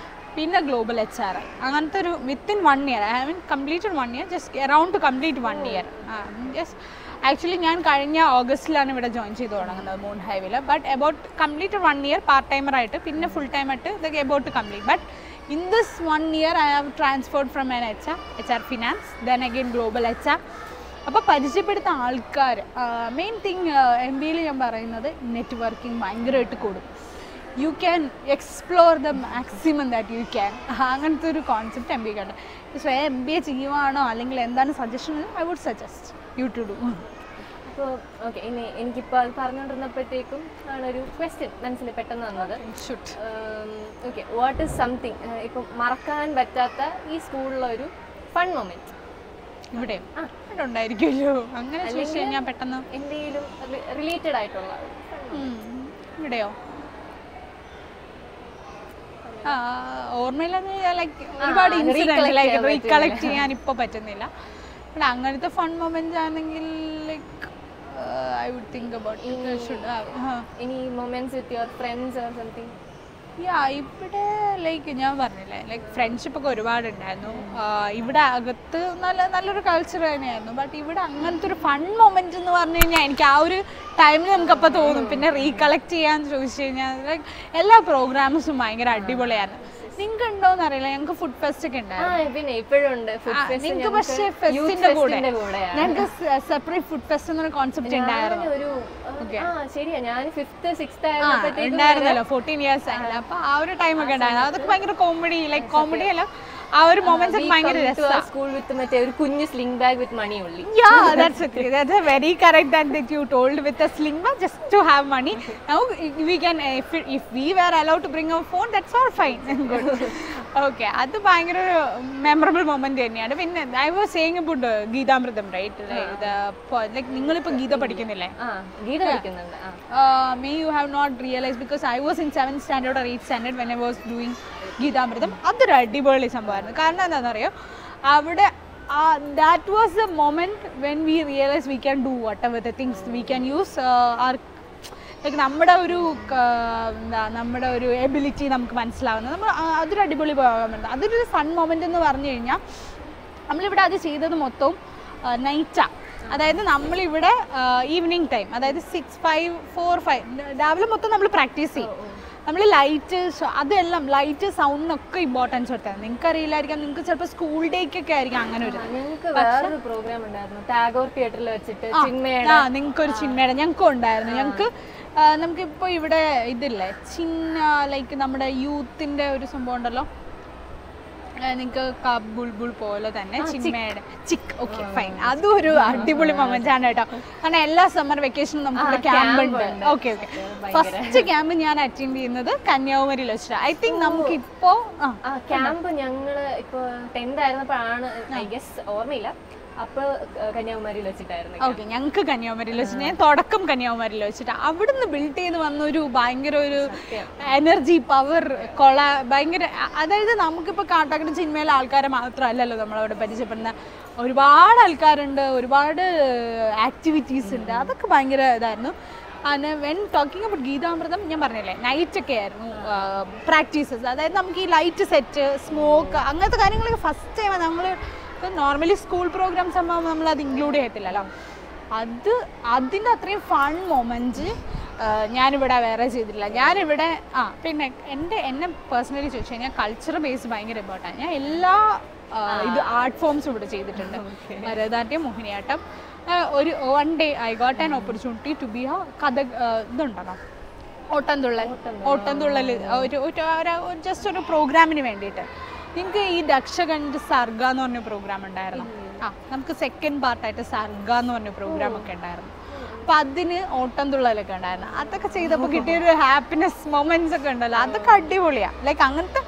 പിന്നെ ഗ്ലോബൽ HR ആയി. അങ്ങനത്തെ ഒരു within 1 year I mean completed 1 year, just around to complete 1 year. Just actually ഞാൻ കഴിഞ്ഞ ഓഗസ്റ്റിലാണ് ഇവിടെ ജോയിൻ ചെയ്ത് തുടങ്ങുന്നത് മൂൺ ഹൈവിൽ. ബട്ട് അബൌട്ട് കംപ്ലീറ്റ് 1 year പാർട്ട് ടൈമറായിട്ട്, പിന്നെ ഫുൾ ടൈമായിട്ട് ഇതൊക്കെ അബൌട്ട് ടു കംപ്ലീറ്റ്. But in this 1 year I have transferred from an HR finance, then again global HR. അപ്പോൾ പരിചയപ്പെടുത്ത ആൾക്കാർ മെയിൻ തിങ് MBAയിൽ ഞാൻ പറയുന്നത് നെറ്റ്വർക്കിംഗ് ഭയങ്കരമായിട്ട് കൂടും. You can explore the maximum that you can. അങ്ങനത്തെ ഒരു കോൺസെപ്റ്റ് MBA ഉണ്ട്. പക്ഷേ MBA ചെയ്യുവാണോ അല്ലെങ്കിൽ എന്താണ് suggestion, I would suggest you to do. അപ്പോൾ ഓക്കെ, ഇനി എനിക്കിപ്പോൾ അത് പറഞ്ഞുകൊണ്ടിരുന്നപ്പോഴത്തേക്കും ആണൊരു ക്വസ്റ്റ്യൻ മനസ്സിൽ പെട്ടെന്ന് വന്നത്. ഓക്കെ, വാട്ട് ഈസ് സംതിങ് ഇപ്പം മറക്കാൻ പറ്റാത്ത ഈ സ്കൂളിലൊരു ഫൺ മൊമെൻറ്റ്? ഇവിടെ ഉണ്ടായിരിക്കുമല്ലോ അങ്ങനെ ചോദിച്ചാൽ ഞാൻ പെട്ടെന്ന് എന്തെങ്കിലും റിലേറ്റഡ് ആയിട്ടുള്ള ഇവിടെയോ ഓർമ്മയില്ലെന്ന് ലൈക്ക് ഒരുപാട് ഇൻസിഡൻറ്റ് ലൈക്ക് റീകളക്ട് ചെയ്യാൻ ഇപ്പോൾ പറ്റുന്നില്ല. ബട്ട് അങ്ങനത്തെ ഫൺ മൊമെന്റ്സ് ആണെങ്കിൽ like I would think about should have. Any moments with your friends or something? ഇവിടെ ലൈക്ക് ഞാൻ പറഞ്ഞില്ലേ, ലൈക്ക് ഫ്രണ്ട്ഷിപ്പ് ഒക്കെ ഒരുപാടുണ്ടായിരുന്നു. ഇവിടെ അകത്ത് നല്ലൊരു കൾച്ചർ തന്നെയായിരുന്നു. ബട്ട് ഇവിടെ അങ്ങനത്തെ ഒരു ഫൺ മൊമെന്റ് എന്ന് പറഞ്ഞു കഴിഞ്ഞാൽ എനിക്ക് ആ ഒരു ടൈമിൽ നമുക്കപ്പോൾ തോന്നും. പിന്നെ റീകളക്ട് ചെയ്യാന്ന് ചോദിച്ചു കഴിഞ്ഞാൽ ലൈക്ക് എല്ലാ പ്രോഗ്രാംസും ഭയങ്കര അടിപൊളിയായിരുന്നു. നിങ്ങൾക്ക് ഉണ്ടോന്ന് അറിയില്ല, ഞങ്ങൾക്ക് ഫുഡ് ഫെസ്റ്റ് ഒക്കെ ഉണ്ടായിരുന്നു. നിങ്ങൾക്ക് പക്ഷേ ഫെസ്റ്റിന്റെ കൂടെ ഞങ്ങൾക്ക് സെപ്പറേറ്റ് ഫുഡ് ഫെസ്റ്റ് എന്നൊരു കോൺസെപ്റ്റ് ഉണ്ടായിരുന്നു. ഉണ്ടായിരുന്നല്ലോ 14 years ആയില്ല. അപ്പൊ ആ ഒരു ടൈം ഒക്കെ ഉണ്ടായിരുന്നു. അതൊക്കെ ഭയങ്കര കോമഡി, ലൈക്ക് കോമഡി അല്ല, ആ ഒരു മൊമെന്റ്സ് ഒക്കെ ഭയങ്കര രസമാണ്. സ്കൂൾ വിത്ത് മറ്റേ ഒരു കുഞ്ഞു സ്ലിംഗ് ബാഗ് വിത്ത് മണി ഉള്ളി. That's a very correct that you told, with a sling bag just to have money. Now we can, if we were allowed to bring our phone, that's all fine. Good. Okay, അത് ഭയങ്കര ഒരു memorable moment തന്നെയാണ്. പിന്നെ I was saying about ഗീതാമൃതം, right? Like നിങ്ങളിപ്പോ ഗീത പഠിക്കുന്നില്ലേ? ഗീത പഠിക്കുന്നുണ്ട്. May you have not realized, because I was in 7th standard or 8th standard when I was doing ഗീതാമൃതം. അതൊരു അടിപൊളി സംഭവമായിരുന്നു. കാരണം എന്താണെന്നറിയോ, അവിടെ that was the moment when we realized we can do whatever the things we can use our, like നമ്മുടെ ഒരു ability നമുക്ക് മനസ്സിലാവുന്നത്. നമ്മൾ അതൊരു അടിപൊളി മൊമെന്റ്, അതൊരു ഫൺ മൊമെന്റ് എന്ന് പറഞ്ഞു കഴിഞ്ഞാൽ നമ്മളിവിടെ അത് ചെയ്തത് മൊത്തം നൈറ്റാണ്. അതായത് നമ്മളിവിടെ ഈവനിങ് ടൈം, അതായത് 6, 5, 4, 5 രാവിലെ മൊത്തം നമ്മൾ പ്രാക്ടീസ് ചെയ്യും. നമ്മൾ ലൈറ്റ് അതെല്ലാം, ലൈറ്റ് സൗണ്ടിനൊക്കെ ഇമ്പോർട്ടൻസ് കൊടുത്താൽ. നിങ്ങൾക്ക് അറിയില്ലായിരിക്കാം, നിങ്ങൾക്ക് ചിലപ്പോൾ സ്കൂൾ ഡേക്കൊക്കെ ആയിരിക്കും അങ്ങനെ ഒരു. നിങ്ങൾക്ക് വേറൊരു പ്രോഗ്രാം ഉണ്ടായിരുന്നു ടാഗോർ തിയേറ്ററിൽ വെച്ചിട്ട്, നിങ്ങൾക്കൊരു ചിന്മയുടെ ഞങ്ങൾക്കും ഉണ്ടായിരുന്നു. നമുക്കിപ്പോൾ ഇവിടെ ഇതില്ലേ ലൈക്ക് നമ്മുടെ യൂത്തിൻ്റെ ഒരു സംഭവം ഉണ്ടല്ലോ, നിങ്ങൾക്ക് ബുൾബുൾ പോലെ തന്നെ ചിന്മയുടെ ചിക്ക്. ഓക്കെ ഫൈൻ, അതും ഒരു അടിപൊളി മൊമെന്റ് ആണ് കേട്ടോ. കാരണം എല്ലാ സമ്മർ വെക്കേഷനും നമുക്ക് ക്യാമ്പ് ഉണ്ട്. ഓക്കെ ഫസ്റ്റ് ക്യാമ്പ് ഞാൻ അറ്റൻഡ് ചെയ്യുന്നത് കന്യാകുമാരിയിൽ വെച്ചിട്ട്. ഐ തിങ്ക് നമുക്കിപ്പോ ക്യാമ്പ് ഞങ്ങള് ഇപ്പൊ 10th ആയിരുന്നപ്പോഴാണ്, ഐ ഗസ് ഓർമ്മയില്ല, അപ്പോൾ കന്യാകുമാരിയിൽ വെച്ചിട്ടായിരുന്നു. ഓക്കെ, ഞങ്ങൾക്ക് കന്യാകുമാരിയിൽ വെച്ചിട്ട്, ഞാൻ തുടക്കം കന്യാകുമാരിയിൽ വെച്ചിട്ട് അവിടുന്ന് ബിൽഡ് ചെയ്ത് വന്ന ഒരു ഭയങ്കര ഒരു എനർജി പവർ ഭയങ്കര. അതായത് നമുക്കിപ്പോൾ കാട്ടാക്കട ചിന്മയിലെ ആൾക്കാരെ മാത്രമല്ലല്ലോ നമ്മളവിടെ പരിചയപ്പെടുന്ന, ഒരുപാട് ആൾക്കാരുണ്ട്, ഒരുപാട് ആക്ടിവിറ്റീസ് ഉണ്ട്. അതൊക്കെ ഭയങ്കര ഇതായിരുന്നു. വെൻ ടോക്കിംഗ് അബൌട്ട് ഗീതാമൃതം, ഞാൻ പറഞ്ഞില്ലേ നൈറ്റൊക്കെ ആയിരുന്നു പ്രാക്ടീസസ്. അതായത് നമുക്ക് ഈ ലൈറ്റ് സെറ്റ്, സ്മോക്ക്, അങ്ങനത്തെ കാര്യങ്ങളൊക്കെ ഫസ്റ്റ് ടൈം നമ്മൾ നോർമലി സ്കൂൾ പ്രോഗ്രാംസ് ആകുമ്പോൾ നമ്മളത് ഇൻക്ലൂഡ് ചെയ്യത്തില്ലല്ലോ. അതിൻ്റെ അത്രയും ഫൺ മൊമെൻറ്റ് ഞാനിവിടെ വേറെ ചെയ്തിട്ടില്ല. ഞാനിവിടെ പിന്നെ എന്നെ പേഴ്സണലി ചോദിച്ചു കഴിഞ്ഞാൽ കൾച്ചർ ബേസ് ഭയങ്കര ഇമ്പോർട്ടൻ്റ്. ഞാൻ എല്ലാ ആർട്ട് ഫോംസും ഇവിടെ ചെയ്തിട്ടുണ്ട്. ഭരതനാട്യം, മോഹിനിയാട്ടം. ഒരു one day I got an opportunity to be ഇതുണ്ടല്ലോ ഓട്ടംതുള്ളൽ, ജസ്റ്റ് ഒരു പ്രോഗ്രാമിന് വേണ്ടിയിട്ട്. നിങ്ങൾക്ക് ഈ ദക്ഷകണ്ട് സർഗ എന്ന് പറഞ്ഞ പ്രോഗ്രാം ഉണ്ടായിരുന്നു. നമുക്ക് സെക്കൻഡ് പാർട്ടായിട്ട് സർഗ എന്ന് പറഞ്ഞ പ്രോഗ്രാം ഒക്കെ ഉണ്ടായിരുന്നു. അപ്പം അതിന് ഓട്ടംതുള്ളലൊക്കെ ഉണ്ടായിരുന്നു. അതൊക്കെ ചെയ്തപ്പോൾ കിട്ടിയൊരു ഹാപ്പിനെസ് മൊമെന്റ്സ് ഒക്കെ ഉണ്ടല്ലോ, അതൊക്കെ അടിപൊളിയാണ്. ലൈക്ക് അങ്ങനത്തെ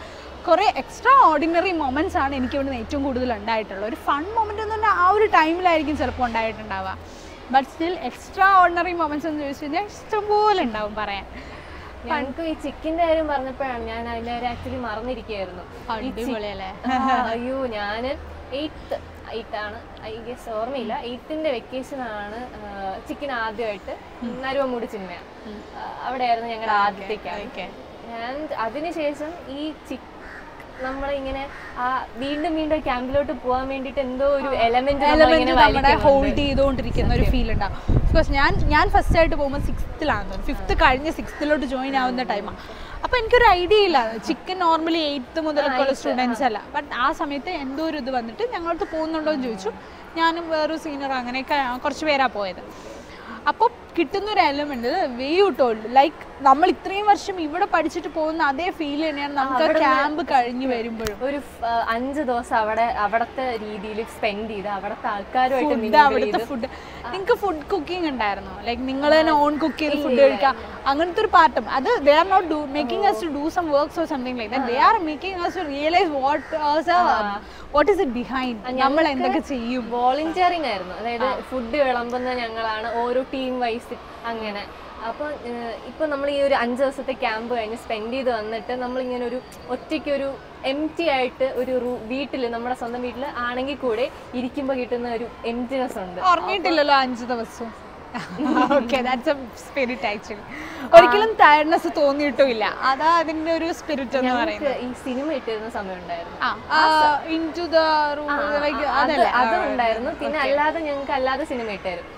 കുറേ എക്സ്ട്രാ ഓർഡിനറി മൊമെന്റ്സ് ആണ് എനിക്ക് ഇവിടുന്ന് ഏറ്റവും കൂടുതൽ ഉണ്ടായിട്ടുള്ളത്. ഒരു ഫൺ മൊമെന്റ് എന്ന് പറഞ്ഞാൽ ആ ഒരു ടൈമിലായിരിക്കും ചിലപ്പോൾ ഉണ്ടായിട്ടുണ്ടാവുക. But still extraordinary moments എന്ന് ചോദിച്ചു കഴിഞ്ഞാൽ ഇഷ്ടംപോലെ ഉണ്ടാവും പറയാൻ. ഞങ്ങൾക്ക് ഈ ചിക്കിന്റെ കാര്യം പറഞ്ഞപ്പോഴാണ് ഞാൻ അതിനെ ആക്ച്വലി മറന്നിരിക്കുകയായിരുന്നു. അയ്യോ, ഞാന് 8th ആണ്, ഐ ഗസ് ഓർമ്മയില്ല, 8th വെക്കേഷൻ ആണ് ചിക്കൻ ആദ്യമായിട്ട് നരുവമൂട് ചിന്മയാണ്. അവിടെയായിരുന്നു ഞങ്ങളുടെ ആദ്യത്തെ ക്യാമ്പ്. ആൻഡ് അതിനുശേഷം ഈ നമ്മളിങ്ങനെ വീണ്ടും വീണ്ടും ക്യാമ്പിലോട്ട് പോകാൻ വേണ്ടിയിട്ട് എന്തോ ഒരു എലമെന്റ് ഹോൾഡ് ചെയ്തുകൊണ്ടിരിക്കുന്ന ഒരു ഫീൽ ഉണ്ടാവും. ബിക്കോസ് ഞാൻ ഫസ്റ്റ് ആയിട്ട് പോകുമ്പോൾ 6th 5th കഴിഞ്ഞ് 6th ജോയിൻ ആവുന്ന ടൈമാണ്. അപ്പോൾ എനിക്കൊരു ഐഡിയ ഇല്ല. ചിക്കൻ നോർമലി 8th മുതലൊക്കെയുള്ള സ്റ്റുഡൻസ് അല്ല. ബട്ട് ആ സമയത്ത് എന്തോ ഒരു ഇത് വന്നിട്ട് ഞങ്ങളടുത്ത് പോകുന്നുണ്ടോ എന്ന് ചോദിച്ചു. ഞാനും വേറൊരു സീനിയർ അങ്ങനെയൊക്കെ കുറച്ച് പേരാണ് പോയത്. അപ്പോൾ കിട്ടുന്നൊരു element way you told, like നമ്മൾ ഇത്രയും വർഷം ഇവിടെ പഠിച്ചിട്ട് പോകുന്ന അതേ ഫീൽ തന്നെയാണ് നമുക്ക് ക്യാമ്പ് കഴിഞ്ഞ് വരുമ്പോഴും. ഒരു 5 ദിവസം അവിടത്തെ രീതിയിൽ സ്പെൻഡ് ചെയ്ത് അവിടുത്തെ ആൾക്കാരുമായിട്ട് അവിടുത്തെ ഫുഡ്. നിങ്ങൾക്ക് ഫുഡ് കുക്കിംഗ് ഉണ്ടായിരുന്നു, ലൈക്ക് നിങ്ങൾ തന്നെ ഓൺ കുക്ക് ചെയ്ത് ഫുഡ് കഴിക്കാം, അങ്ങനത്തെ ഒരു പാർട്ടും. അത് they are not making us to do some works or something like that. They are making us to realize what is it behind, നമ്മൾ എന്തൊക്കെ ചെയ്യും. വോളണ്ടിയറിംഗ് ആയിരുന്നു. അതായത് ഫുഡ് വിളമ്പുന്ന ഞങ്ങളാണ്, ഓരോ ടീം വൈസ് അങ്ങനെ. അപ്പോൾ ഇപ്പം നമ്മൾ ഈ ഒരു 5 ദിവസത്തെ ക്യാമ്പ് കഴിഞ്ഞ് സ്പെൻഡ് ചെയ്ത് വന്നിട്ട് നമ്മളിങ്ങനെ ഒരു ഒറ്റയ്ക്കൊരു എംറ്റി ആയിട്ട് ഒരു വീട്ടിൽ, നമ്മുടെ സ്വന്തം വീട്ടിൽ ആണെങ്കിൽ കൂടെ ഇരിക്കുമ്പോൾ കിട്ടുന്ന ഒരു എംറ്റിനെസ് ഉണ്ട്. ഓർമ്മയിട്ടില്ലല്ലോ 5 ദിവസം okay that's A spirit actually. ഒരിക്കലും ടയർഡ്നെസ് തോന്നിയിട്ടുമില്ല, അതാ അതിന്റെ ഒരു സ്പിരിറ്റ് എന്ന് പറയുന്നത്. ഈ സിനിമ ഇട്ടിരുന്ന സമയം ഉണ്ടായിരുന്നു, അതുണ്ടായിരുന്നു. പിന്നെ അല്ലാതെ ഞങ്ങൾക്ക് അല്ലാതെ സിനിമ ഇട്ടായിരുന്നു.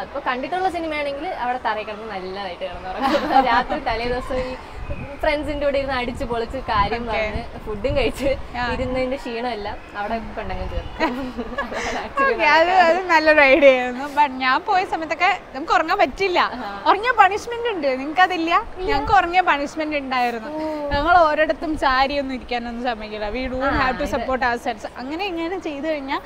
ഇപ്പൊ കണ്ടിട്ടുള്ള സിനിമയാണെങ്കിൽ അവിടെ തറയിൽ കിടന്ന് നല്ലതായിട്ട് കിടന്നു രാത്രി തലേ ദിവസം ഈ ഫ്രണ്ട്സിന്റെ കൂടെ ഇരുന്ന് അടിച്ചു പൊളിച്ച് കാര്യം പറഞ്ഞ് ഫുഡും കഴിച്ച് ഇരുന്നതിന്റെ ക്ഷീണമെല്ലാം അവിടെ കൊണ്ടങ്ങ് ചേർക്കും. അത് നല്ലൊരു ഐഡിയ ആയിരുന്നു. ബട്ട് ഞാൻ പോയ സമയത്തൊക്കെ നമുക്ക് ഉറങ്ങാൻ പറ്റില്ല, ഉറങ്ങിയ പണിഷ്മെന്റ് ഉണ്ട്. നിങ്ങൾക്ക് അതില്ല? ഞങ്ങൾക്ക് ഉറങ്ങിയ പണിഷ്മെന്റ് ഉണ്ടായിരുന്നു. ഞങ്ങൾ ഓരോടത്തും ചാരിയൊന്നും ഇരിക്കാനൊന്നും സമ്മതിക്കില്ല. We don't have to support ourselves. അങ്ങനെ ഇങ്ങനെ ചെയ്തു കഴിഞ്ഞാൽ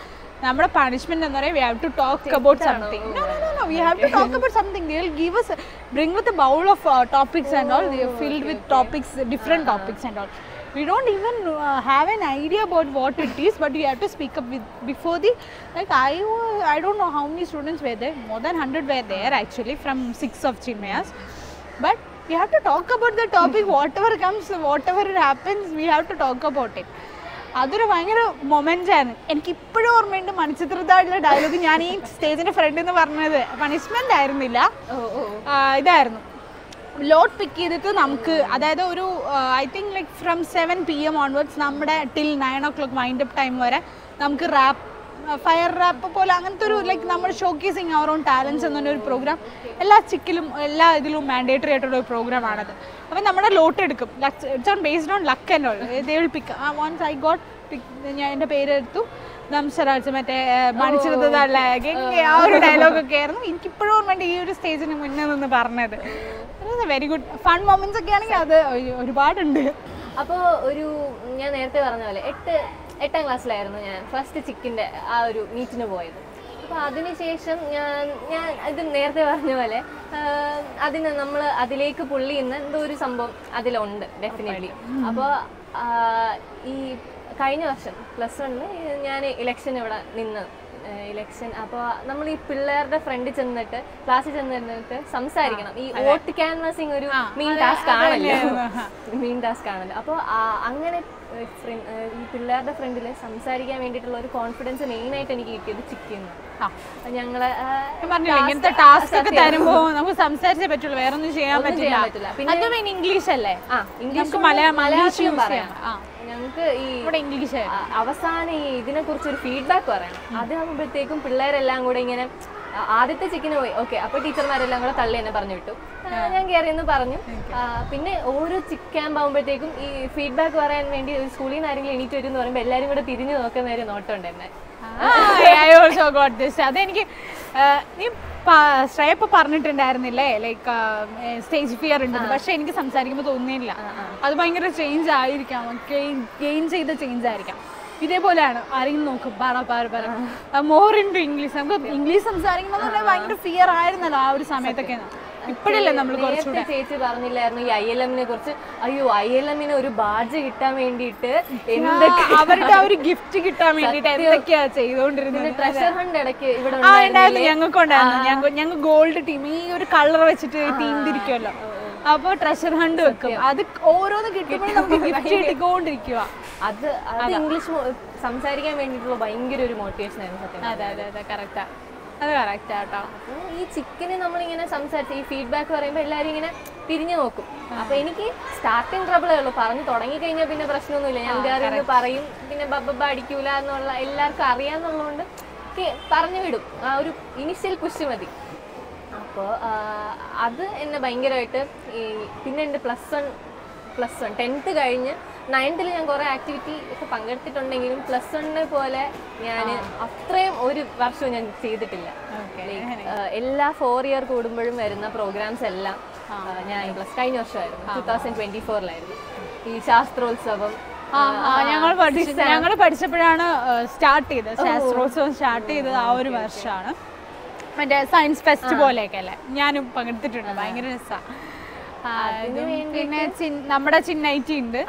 നമ്മുടെ പണിഷ്മെന്റ് എന്ന് പറയുന്നത് we have to talk about something. No, we have to talk about something. They will give us, bring with a bowl of topics and all. They are filled with topics, different topics and all. We don't even have an idea about what it is, but we have to speak up with before the, like I don't know how many students were there. More than 100 were there actually from 6 of Chinmayas. But we have to talk about the topic. Whatever comes, whatever happens, we have to talk about it. അതൊരു ഭയങ്കര moment ആണ്. എനിക്ക് ഇപ്പോഴും ഓർമ്മയുണ്ട് മണിച്ചിത്രത്താഴിലെ dialogue. ഞാൻ ഈ സ്റ്റേജിന്റെ front എന്ന് പറഞ്ഞത് പണിഷ്മെന്റ് ആയിരുന്നില്ല, ഇതായിരുന്നു. ലോഡ് പിക്ക് ചെയ്തിട്ട് നമുക്ക്, അതായത് ഒരു I think like from 7 PM onwards നമ്മുടെ till 9 o'clock wind up time വരെ നമുക്ക് റാപ്പ്, ഫയർ റാപ്പ് പോലെ അങ്ങനത്തെ ഒരു ലൈക്ക് നമ്മൾ ഷോക്കേസിങ് അവർ ഓൺ ടാലൻസ് എന്നൊരു പ്രോഗ്രാം എല്ലാ ചിക്കിലും എല്ലാ ഇതിലും മാൻഡേറ്ററി ആയിട്ടുള്ള ഒരു പ്രോഗ്രാമാണത്. അപ്പം നമ്മുടെ ലോട്ട് എടുക്കും. It's on based on luck and all. They will pick. Once I got pick, ഞാൻ എൻ്റെ പേരെടുത്തു നംസറാഴ്ച മറ്റേ മണിച്ചിരുത്തതള്ള ആ ഒരു ഡയലോഗൊക്കെ ആയിരുന്നു എനിക്കിപ്പോഴും ഓർമ്മയുണ്ട്. ഈ ഒരു സ്റ്റേജിന് മുന്നേ നിന്ന് പറഞ്ഞത് വെരി ഗുഡ് ഫൺ മൊമെന്റ്സ് ഒക്കെ ആണെങ്കിൽ അത് ഒരുപാടുണ്ട്. അപ്പോൾ ഒരു ഞാൻ നേരത്തെ പറഞ്ഞ പോലെ 8ാം ക്ലാസ്സിലായിരുന്നു ഞാൻ ഫസ്റ്റ് ചിക്കിൻ്റെ ആ ഒരു മീറ്റിന് പോയത്. അപ്പോൾ അതിനുശേഷം ഞാൻ ഇത് നേരത്തെ പറഞ്ഞ പോലെ അതിന് നമ്മൾ അതിലേക്ക് പുള്ളി ചെയ്യുന്ന എന്തോ ഒരു സംഭവം അതിലുണ്ട് ഡെഫിനറ്റ്ലി. അപ്പോൾ ഈ കഴിഞ്ഞ വർഷം +1 ഞാൻ ഇലക്ഷൻ ഇവിടെ നിന്ന് ഇലക്ഷൻ. അപ്പോൾ നമ്മൾ ഈ പിള്ളേരുടെ ഫ്രണ്ടിൽ ചെന്നിട്ട് ക്ലാസ്സിൽ ചെന്നിട്ട് സംസാരിക്കണം. ഈ വോട്ട് ക്യാൻവാസിങ് ഒരു മെയിൻ ടാസ്ക് ആണല്ലോ. അപ്പോൾ അങ്ങനെ ഈ പിള്ളേരുടെ ഫ്രണ്ടിൽ സംസാരിക്കാൻ വേണ്ടിയിട്ടുള്ള ഒരു കോൺഫിഡൻസ് മെയിനായിട്ട് എനിക്ക് കിട്ടിയത് ചിക്കുന്നു. ഞങ്ങള് ഇങ്ങനത്തെ ടാസ്ക് ഒക്കെ തരുമ്പോ നമുക്ക് സംസാരിച്ചേ പറ്റുള്ളൂ, വേറെ ഒന്നും ചെയ്യാൻ പറ്റില്ല. പിന്നെ ഇംഗ്ലീഷ് അല്ലേ? ഇംഗ്ലീഷ് മലയാളത്തിലും പറയാം. ഞങ്ങൾക്ക് ഈ ഇംഗ്ലീഷ് അവസാനം ഈ ഇതിനെ കുറിച്ചൊരു ഫീഡ്ബാക്ക് പറയണം. അതാകുമ്പോഴത്തേക്കും പിള്ളേരെല്ലാം കൂടെ ഇങ്ങനെ ആദ്യത്തെ ചിക്കിന് പോയി ഓക്കെ, അപ്പോൾ ടീച്ചർമാരെല്ലാം കൂടെ തള്ളി എന്നെ പറഞ്ഞു വിട്ടു. ഞാൻ കയറിയെന്ന് പറഞ്ഞു. പിന്നെ ഓരോ ചിക്ക് ക്യാമ്പ് ആകുമ്പോഴത്തേക്കും ഈ ഫീഡ്ബാക്ക് പറയാൻ വേണ്ടി സ്കൂളിൽ നിന്ന് ആരെങ്കിലും എണീറ്റ് വരും എന്ന് പറയുമ്പോൾ എല്ലാവരും കൂടെ തിരിഞ്ഞു നോക്കുന്ന ഒരു നോട്ടം ഉണ്ട് എന്നെ. അതെനിക്ക് നീ ശ്രേയ ഇപ്പൊ പറഞ്ഞിട്ടുണ്ടായിരുന്നില്ലേ ലൈക്ക് സ്റ്റേജ് ഫിയർ ഉണ്ടെന്ന്. പക്ഷെ എനിക്ക് സംസാരിക്കുമ്പോൾ തോന്നുന്നില്ല. അത് ഭയങ്കര ചേഞ്ച് ആയിരിക്കാം, ഗെയിൻ ചെയ്ത ചേഞ്ച് ആയിരിക്കാം. ഇതേപോലെയാണ് ആരെങ്കിലും നോക്കും പറ മോർ ഇൻ ടു ഇംഗ്ലീഷ്. നമുക്ക് ഇംഗ്ലീഷ് സംസാരിക്കണം ഭയങ്കര ഫിയർ ആയിരുന്നല്ലോ ആ ഒരു സമയത്തൊക്കെ. ഇപ്പോഴല്ലേ നമ്മൾ കുറച്ചുകൂടെ. ചേച്ചി പറഞ്ഞില്ലായിരുന്നു ഈ ILM-നെ കുറിച്ച്? അയ്യോ, ILM-ന് ഒരു ബാഡ്ജ് കിട്ടാൻ വേണ്ടിയിട്ട് അവരുടെ ആ ഒരു ഗിഫ്റ്റ് കിട്ടാൻ വേണ്ടിട്ട് എന്തൊക്കെയാ ചെയ്തോണ്ടിരുന്നത്. ട്രഷർ ഹണ്ട് ഇടയ്ക്ക് ഇവിടെ ഉണ്ടായിരുന്നു, ഞങ്ങൾക്കുണ്ടായിരുന്നു. ഞങ്ങൾ ഗോൾഡ് ടീം ഈ ഒരു കളർ വെച്ചിട്ട് ടീം തിരിക്കുമല്ലോ. അപ്പൊ ട്രഷർ ഹണ്ട് വെക്കും. അത് ഓരോന്ന് കിട്ടുമ്പോൾ നമുക്ക് ഗിഫ്റ്റ് കിട്ടിക്കൊണ്ടിരിക്കുക. അത് ഇംഗ്ലീഷ് സംസാരിക്കാൻ വേണ്ടിയിട്ടുള്ള ഭയങ്കര ഒരു മോട്ടിവേഷൻ ആയിരുന്നു സത്യം. അതെ കറക്റ്റാ, അത് കറക്റ്റാ കേട്ടോ. ഈ ചിക്കന് നമ്മളിങ്ങനെ സംസാരിച്ച് ഈ ഫീഡ്ബാക്ക് പറയുമ്പോൾ എല്ലാവരും ഇങ്ങനെ തിരിഞ്ഞു നോക്കും. അപ്പൊ എനിക്ക് സ്റ്റാർട്ടിങ് ട്രബിളേ ഉള്ളൂ. പറഞ്ഞു തുടങ്ങി കഴിഞ്ഞാൽ പിന്നെ പ്രശ്നമൊന്നുമില്ല. ഞാൻ കയറി പറയും, പിന്നെ ബബ്ബ അടിക്കൂല എന്നുള്ള എല്ലാവർക്കും അറിയാന്നുള്ളതുകൊണ്ട് പറഞ്ഞു വിടും. ആ ഒരു ഇനിഷ്യൽ പുഷ് മതി. അപ്പോൾ അത് എന്നെ ഭയങ്കരമായിട്ട് പിന്നെ എൻ്റെ +1 10th കഴിഞ്ഞ് 9th ഞാൻ കുറേ ആക്ടിവിറ്റി ഒക്കെ പങ്കെടുത്തിട്ടുണ്ടെങ്കിലും +1 പോലെ ഞാൻ അത്രയും ഒരു വർഷവും ഞാൻ ചെയ്തിട്ടില്ല. എല്ലാ 4 year കൂടുമ്പോഴും വരുന്ന പ്രോഗ്രാംസ് എല്ലാം ഞാൻ കഴിഞ്ഞ വർഷമായിരുന്നു 2024 ഈ ശാസ്ത്രോത്സവം ഞങ്ങൾ പഠിച്ചപ്പോഴാണ് സ്റ്റാർട്ട് ചെയ്തത്. ശാസ്ത്രോത്സവം സ്റ്റാർട്ട് ചെയ്തത് ആ ഒരു വർഷമാണ്. മറ്റേ സയൻസ് ഫെസ്റ്റ് പോലെയൊക്കെ അല്ലേ, ഞാനും പങ്കെടുത്തിട്ടുണ്ട്. ഭയങ്കര രസമാണ്. പിന്നെ നമ്മുടെ ചിന്നൈറ്റി ഉണ്ട്.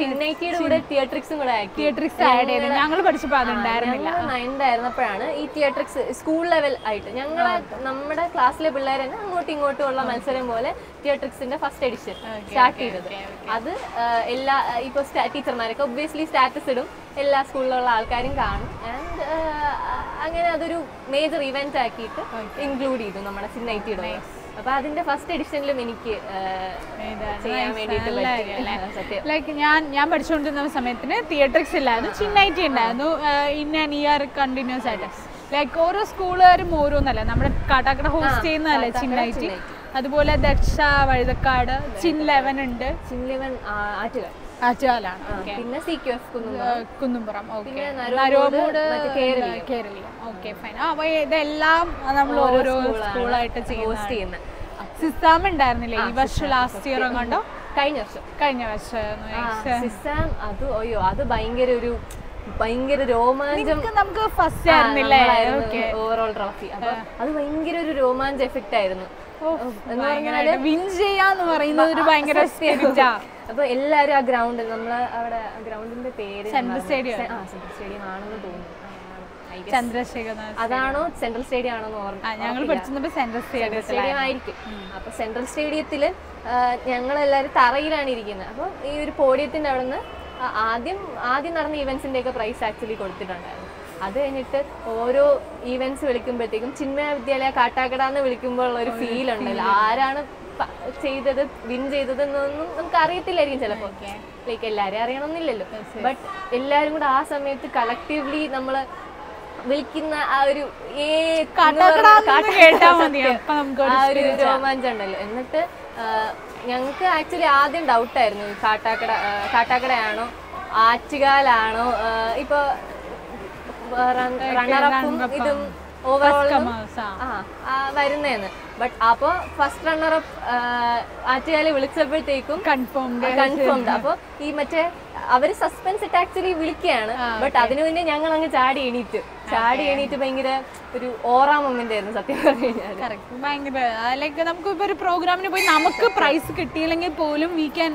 ചിന്നൈറ്റിയുടെ കൂടെ തിയേറ്ററിക്സും കൂടെ ആഡ് ചെയ്ത് ഞങ്ങൾ പഠിച്ചപ്പോൾ അതുണ്ടായിരുന്നില്ല. 9th ആയിരുന്നപ്പോഴാണ് ഈ തിയേറ്ററിക്സ് സ്കൂൾ ലെവൽ ആയിട്ട് നമ്മുടെ ക്ലാസ്സിലെ പിള്ളേർ തന്നെ അങ്ങോട്ടും ഇങ്ങോട്ടും ഉള്ള മത്സരം പോലെ തിയേറ്ററിക്സിന്റെ ഫസ്റ്റ് എഡിഷൻ സ്റ്റാർട്ട് ചെയ്തത്. അത് എല്ലാ ഇപ്പൊ ടീച്ചർമാരൊക്കെ ഒബ്വിയസ്ലി സ്റ്റാറ്റസ് ഇടും, എല്ലാ സ്കൂളിലുള്ള ആൾക്കാരും കാണും. ആൻഡ് അങ്ങനെ അതൊരു മേജർ ഇവന്റ് ആക്കിയിട്ട് ഇൻക്ലൂഡ് ചെയ്തു നമ്മുടെ ചിന്നൈറ്റിയുടെ. അപ്പൊ അതിന്റെ ഫസ്റ്റ് എഡിഷനിലും എനിക്ക് ചെയ്യാൻ വേണ്ടിയിട്ട് ലൈക്ക് ഞാൻ പഠിച്ചുകൊണ്ടിരുന്ന സമയത്തിന് തിയേറ്ററിക്സ് ഇല്ലായിരുന്നു, ചിന്നൈറ്റി ഉണ്ടായിരുന്നു ഇൻ ആൻ ഇയർ കണ്ടിന്യൂസ് ആയിട്ട്. ലൈക്ക് ഓരോ സ്കൂളുകാരും ഓരോന്നല്ല, നമ്മുടെ കാട്ടാക്കട ഹോസ്റ്റ് ചെയ്യുന്നതല്ലേ ചിന്നൈറ്റി. അതുപോലെ ദക്ഷ വഴുതക്കാട്, ചിൻ11 ഉണ്ട്, ചിൻ11 ആറ്റുകാലാണ്, പിന്നെ CQF കുന്നുംപുറം, പിന്നെ നരോമൂട് കേരളീയം. Okay fine. അപ്പൊ ഇതെല്ലാം നമ്മൾ ഓരോ സ്കൂളായിട്ട് ചെയ്യുന്ന സിസാം ഉണ്ടായിരുന്നില്ലേ ഈ വർഷം, ലാസ്റ്റ് ഇയർ കണ്ടോ? കഴിഞ്ഞ വർഷം സിസാം. അത് ഭയങ്കര രോമാഞ്ചം. നമുക്ക് ഫസ്റ്റ് ആയിരുന്നില്ലേ ഓവറോൾ ട്രോഫി. അപ്പൊ അത് ഭയങ്കര ഒരു രോമാഞ്ച എഫക്റ്റ് ആയിരുന്നു. വിൻ ചെയ്യാന്ന് പറയുന്നത് ഒരു ഭയങ്കര അപ്പൊ എല്ലാരും ആ ഗ്രൗണ്ടിൽ, നമ്മള് അവിടെ ഗ്രൗണ്ടിന്റെ പേര് സെൻട്രൽ സ്റ്റേഡിയം ആണെന്ന് തോന്നുന്നു. അതാണോ സെൻട്രൽ സ്റ്റേഡിയം ആണോന്ന് ഓർമ്മ, സെൻട്രൽ സ്റ്റേഡിയം ആയിരിക്കും. അപ്പൊ സെൻട്രൽ സ്റ്റേഡിയത്തില് ഞങ്ങളെല്ലാരും തറയിലാണ് ഇരിക്കുന്നത്. അപ്പൊ ഈ ഒരു പോഡിയത്തിന്റെ അവിടെ നിന്ന് ആദ്യം നടന്ന ഈവെന്റ്സിന്റെ ഒക്കെ പ്രൈസ് ആക്ച്വലി കൊടുത്തിട്ടുണ്ടായിരുന്നു. അത് കഴിഞ്ഞിട്ട് ഓരോ ഈവെന്റ്സ് വിളിക്കുമ്പോഴത്തേക്കും ചിന്മയ വിദ്യാലയ കാട്ടാക്കട എന്ന് വിളിക്കുമ്പോൾ ഉള്ള ഒരു ഫീൽ ഉണ്ടല്ലോ. ആരാണ് വിൻ ചെയ്തത് എന്നൊന്നും നമുക്ക് അറിയത്തില്ലായിരിക്കും ചിലപ്പോൾ. ലൈക്ക് എല്ലാവരെയും അറിയണമെന്നില്ലല്ലോ. ബട്ട് എല്ലാവരും കൂടെ ആ സമയത്ത് കളക്റ്റീവ്ലി നമ്മള് വിളിക്കുന്ന ആ ഒരു ആ ഒരു രോമാഞ്ചം ഉണ്ടല്ലോ. എന്നിട്ട് ഞങ്ങൾക്ക് ആക്ച്വലി ആദ്യം ഡൗട്ടായിരുന്നു, കാട്ടാക്കടയാണോ ആറ്റുകാലാണോ ഇപ്പൊ റണ്ണറപ്പും ഇതും ഓവറോളും വരുന്നേന്ന്. ബട്ട് അപ്പൊ ഫസ്റ്റ് റണ്ണറപ്പ് ആറ്റുകാല് വിളിച്ചപ്പോഴത്തേക്കും കൺഫേംഡ്. അപ്പൊ ഈ മറ്റേ അവര് സസ്പെൻസ് ഇട്ട് ആക്ച്വലി വിളിക്കുകയാണ്. ബട്ട് അതിനു മുന്നേ ഞങ്ങൾ അങ്ങ് ചാടി എണീറ്റ് ഭയങ്കര ഒരു ഓറാ മൊമെന്റ് ആയിരുന്നു സത്യം പറഞ്ഞു കഴിഞ്ഞാൽ. ഭയങ്കര ലൈക്ക് നമുക്ക് ഇപ്പൊ ഒരു പ്രോഗ്രാമിന് പോയി നമുക്ക് പ്രൈസ് കിട്ടിയില്ലെങ്കിൽ പോലും we can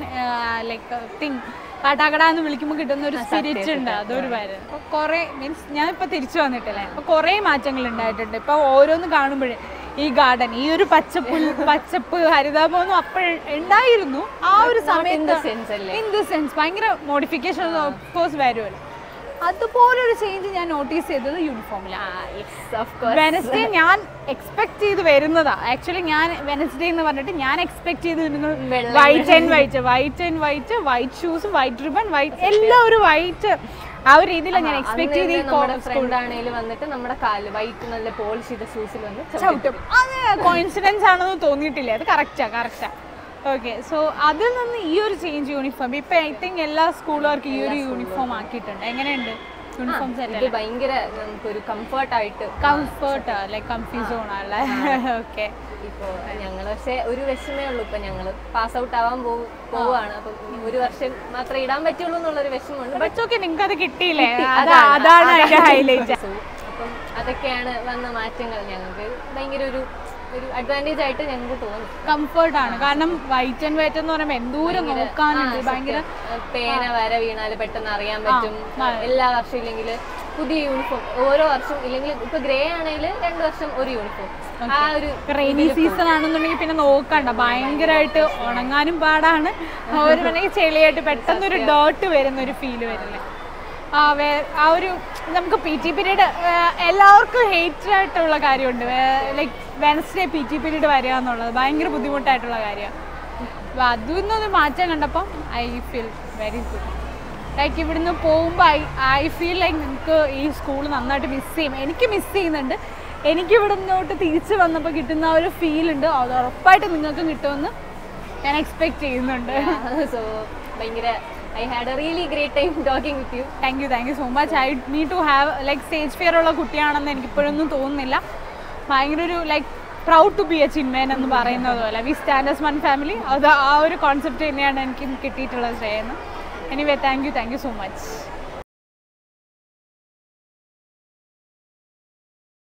like think Kattakada എന്ന് വിളിക്കുമ്പോൾ കിട്ടുന്ന ഒരു സ്പിരിറ്റ് ഉണ്ട്, അതൊരു കാര്യം. അപ്പൊ കുറെ മീൻസ് ഞാൻ ഇപ്പൊ തിരിച്ചു വന്നിട്ടില്ലേ, അപ്പൊ കുറെ മാറ്റങ്ങൾ ഉണ്ടായിട്ടുണ്ട്. ഇപ്പൊ ഓരോന്ന് കാണുമ്പോഴേ ഈ ഗാർഡൻ, ഈ ഒരു പച്ചപ്പ് ഹരിതാപമൊന്നും അപ്പോഴുണ്ടായിരുന്നു ആ ഒരു സമയത്ത്. ഇൻ ദ സെൻസ് ഭയങ്കര മോഡിഫിക്കേഷൻ ഓഫ് കോഴ്സ് വരുമല്ലോ. അതുപോലൊരു ചേഞ്ച് ഞാൻ നോട്ടീസ് ചെയ്തത് യൂണിഫോമിലാണ്. വെനസ്ഡേ ഞാൻ എക്സ്പെക്ട് ചെയ്ത് വരുന്നതാ. ആക്ച്വലി ഞാൻ വെനസ്ഡേ എന്ന് പറഞ്ഞിട്ട് ഞാൻ എക്സ്പെക്ട് ചെയ്ത് വരുന്നത് വൈറ്റ് ആൻഡ് വൈറ്റ്, വൈറ്റ് ഷൂസും വൈറ്റ് റിബൺ, വൈറ്റ് എല്ലാം ഒരു വൈറ്റ്, ആ ഒരു രീതിയിലാണ് ഞാൻ എക്സ്പെക്ട് ചെയ്ത് വന്നിട്ട് നമ്മുടെ കാല് വൈറ്റ് നല്ല പോളിഷ് ചെയ്ത ഷൂസിൽ വന്ന് ചവിട്ടും. അത് കോയിൻസിഡൻസ് ആണെന്ന് തോന്നിയിട്ടില്ല, അത് കറക്റ്റാ. ഓക്കെ, സോ അതിൽ നിന്ന് ഈ ഒരു ചേഞ്ച് യൂണിഫോം ഇപ്പൊ ഐ തിങ്ക് എല്ലാ സ്കൂളുകാർക്കും ഈ ഒരു യൂണിഫോം ആക്കിയിട്ടുണ്ട്. എങ്ങനെയുണ്ട് യൂണിഫോം സെറ്റ്? ഭയങ്കര നമുക്കൊരു കംഫർട്ട് ലൈക്ക് കംഫി സോൺ ആണല്ലേ. ഓക്കെ, ഇപ്പൊ ഞങ്ങള് പക്ഷെ ഒരു വിഷമേ ഉള്ളൂ. ഇപ്പൊ ഞങ്ങള് പാസ് ഔട്ട് ആവാൻ പോവാണ്. അപ്പൊ ഒരു വർഷം മാത്രമേ ഇടാൻ പറ്റുള്ളൂ എന്നുള്ളൊരു വിഷമമുണ്ട്. ബട്ട് ഓക്കെ, നിങ്ങൾക്ക് അത് കിട്ടിയില്ലേ, അതാണ് അതിന്റെ ഹൈലൈറ്റ്. അപ്പം അതൊക്കെയാണ് വന്ന മാറ്റങ്ങൾ. ഞങ്ങൾക്ക് ഭയങ്കര ഒരു അഡ്വാൻറ്റേജ് ആയിട്ട് ഞങ്ങൾക്ക് തോന്നി. കംഫർട്ടാണ്, കാരണം വൈറ്റ് ആൻഡ് വൈറ്റ് എന്ന് പറയുമ്പോൾ എന്തോരം നോക്കാനുണ്ട്. ഭയങ്കര പേന വര വീണാല് പെട്ടെന്ന് അറിയാൻ പറ്റും. എല്ലാ വർഷം ഇല്ലെങ്കിൽ പുതിയ യൂണിഫോം, ഓരോ വർഷം ഇല്ലെങ്കിൽ ഇപ്പൊ ഗ്രേ ആണെങ്കിൽ 2 വർഷം ഒരു യൂണിഫോം. ആ ഒരു റെയിനി സീസൺ ആണെന്നുണ്ടെങ്കിൽ പിന്നെ നോക്കണ്ട, ഭയങ്കരമായിട്ട് ഉണങ്ങാനും പാടാണ്. ഒരു വേണമെങ്കിൽ ചെളിയായിട്ട് പെട്ടെന്നൊരു ഡോട്ട് വരുന്ന ഒരു ഫീല് വരില്ലേ. ആ ഒരു നമുക്ക് PT പീരീഡ് എല്ലാവർക്കും ഹേറ്റ് ആയിട്ടുള്ള കാര്യമുണ്ട്. ലൈക്ക് വെനസ്ഡേ PT പീരീഡ് വരിക എന്നുള്ളത് ഭയങ്കര ബുദ്ധിമുട്ടായിട്ടുള്ള കാര്യമാണ്. അപ്പോൾ അതിൽ നിന്നൊരു മാറ്റം കണ്ടപ്പം I feel very good. Like ഇവിടുന്ന് പോകുമ്പോൾ ഐ ഫീൽ ലൈക്ക് നിങ്ങൾക്ക് ഈ സ്കൂൾ നന്നായിട്ട് മിസ് ചെയ്യും. എനിക്ക് മിസ് ചെയ്യുന്നുണ്ട്. എനിക്ക് ഇവിടെ നിന്നോട്ട് തിരിച്ച് വന്നപ്പോൾ കിട്ടുന്ന ആ ഒരു ഫീൽ ഉണ്ട്, അത് ഉറപ്പായിട്ട് നിങ്ങൾക്കും കിട്ടുമെന്ന് ഞാൻ എക്സ്പെക്ട് ചെയ്യുന്നുണ്ട്. സോ ഭയങ്കര I had a really great time talking with you. Thank you so much. I need to have like stage fear ഉള്ള കുട്ടിയാണെന്ന് എനിക്ക് ഇപ്പോഴൊന്നും തോന്നുന്നില്ല. ഭയങ്കര ഒരു like proud to be a Chinmayan എന്ന് പറയുന്നത് പോലെ we stand as one family, അത് ആ ഒരു കോൺസെപ്റ്റ് തന്നെയാണ് എനിക്ക് കിട്ടിയിട്ടുള്ളത്. ശ്രേയെന്ന്. Anyway thank you so much.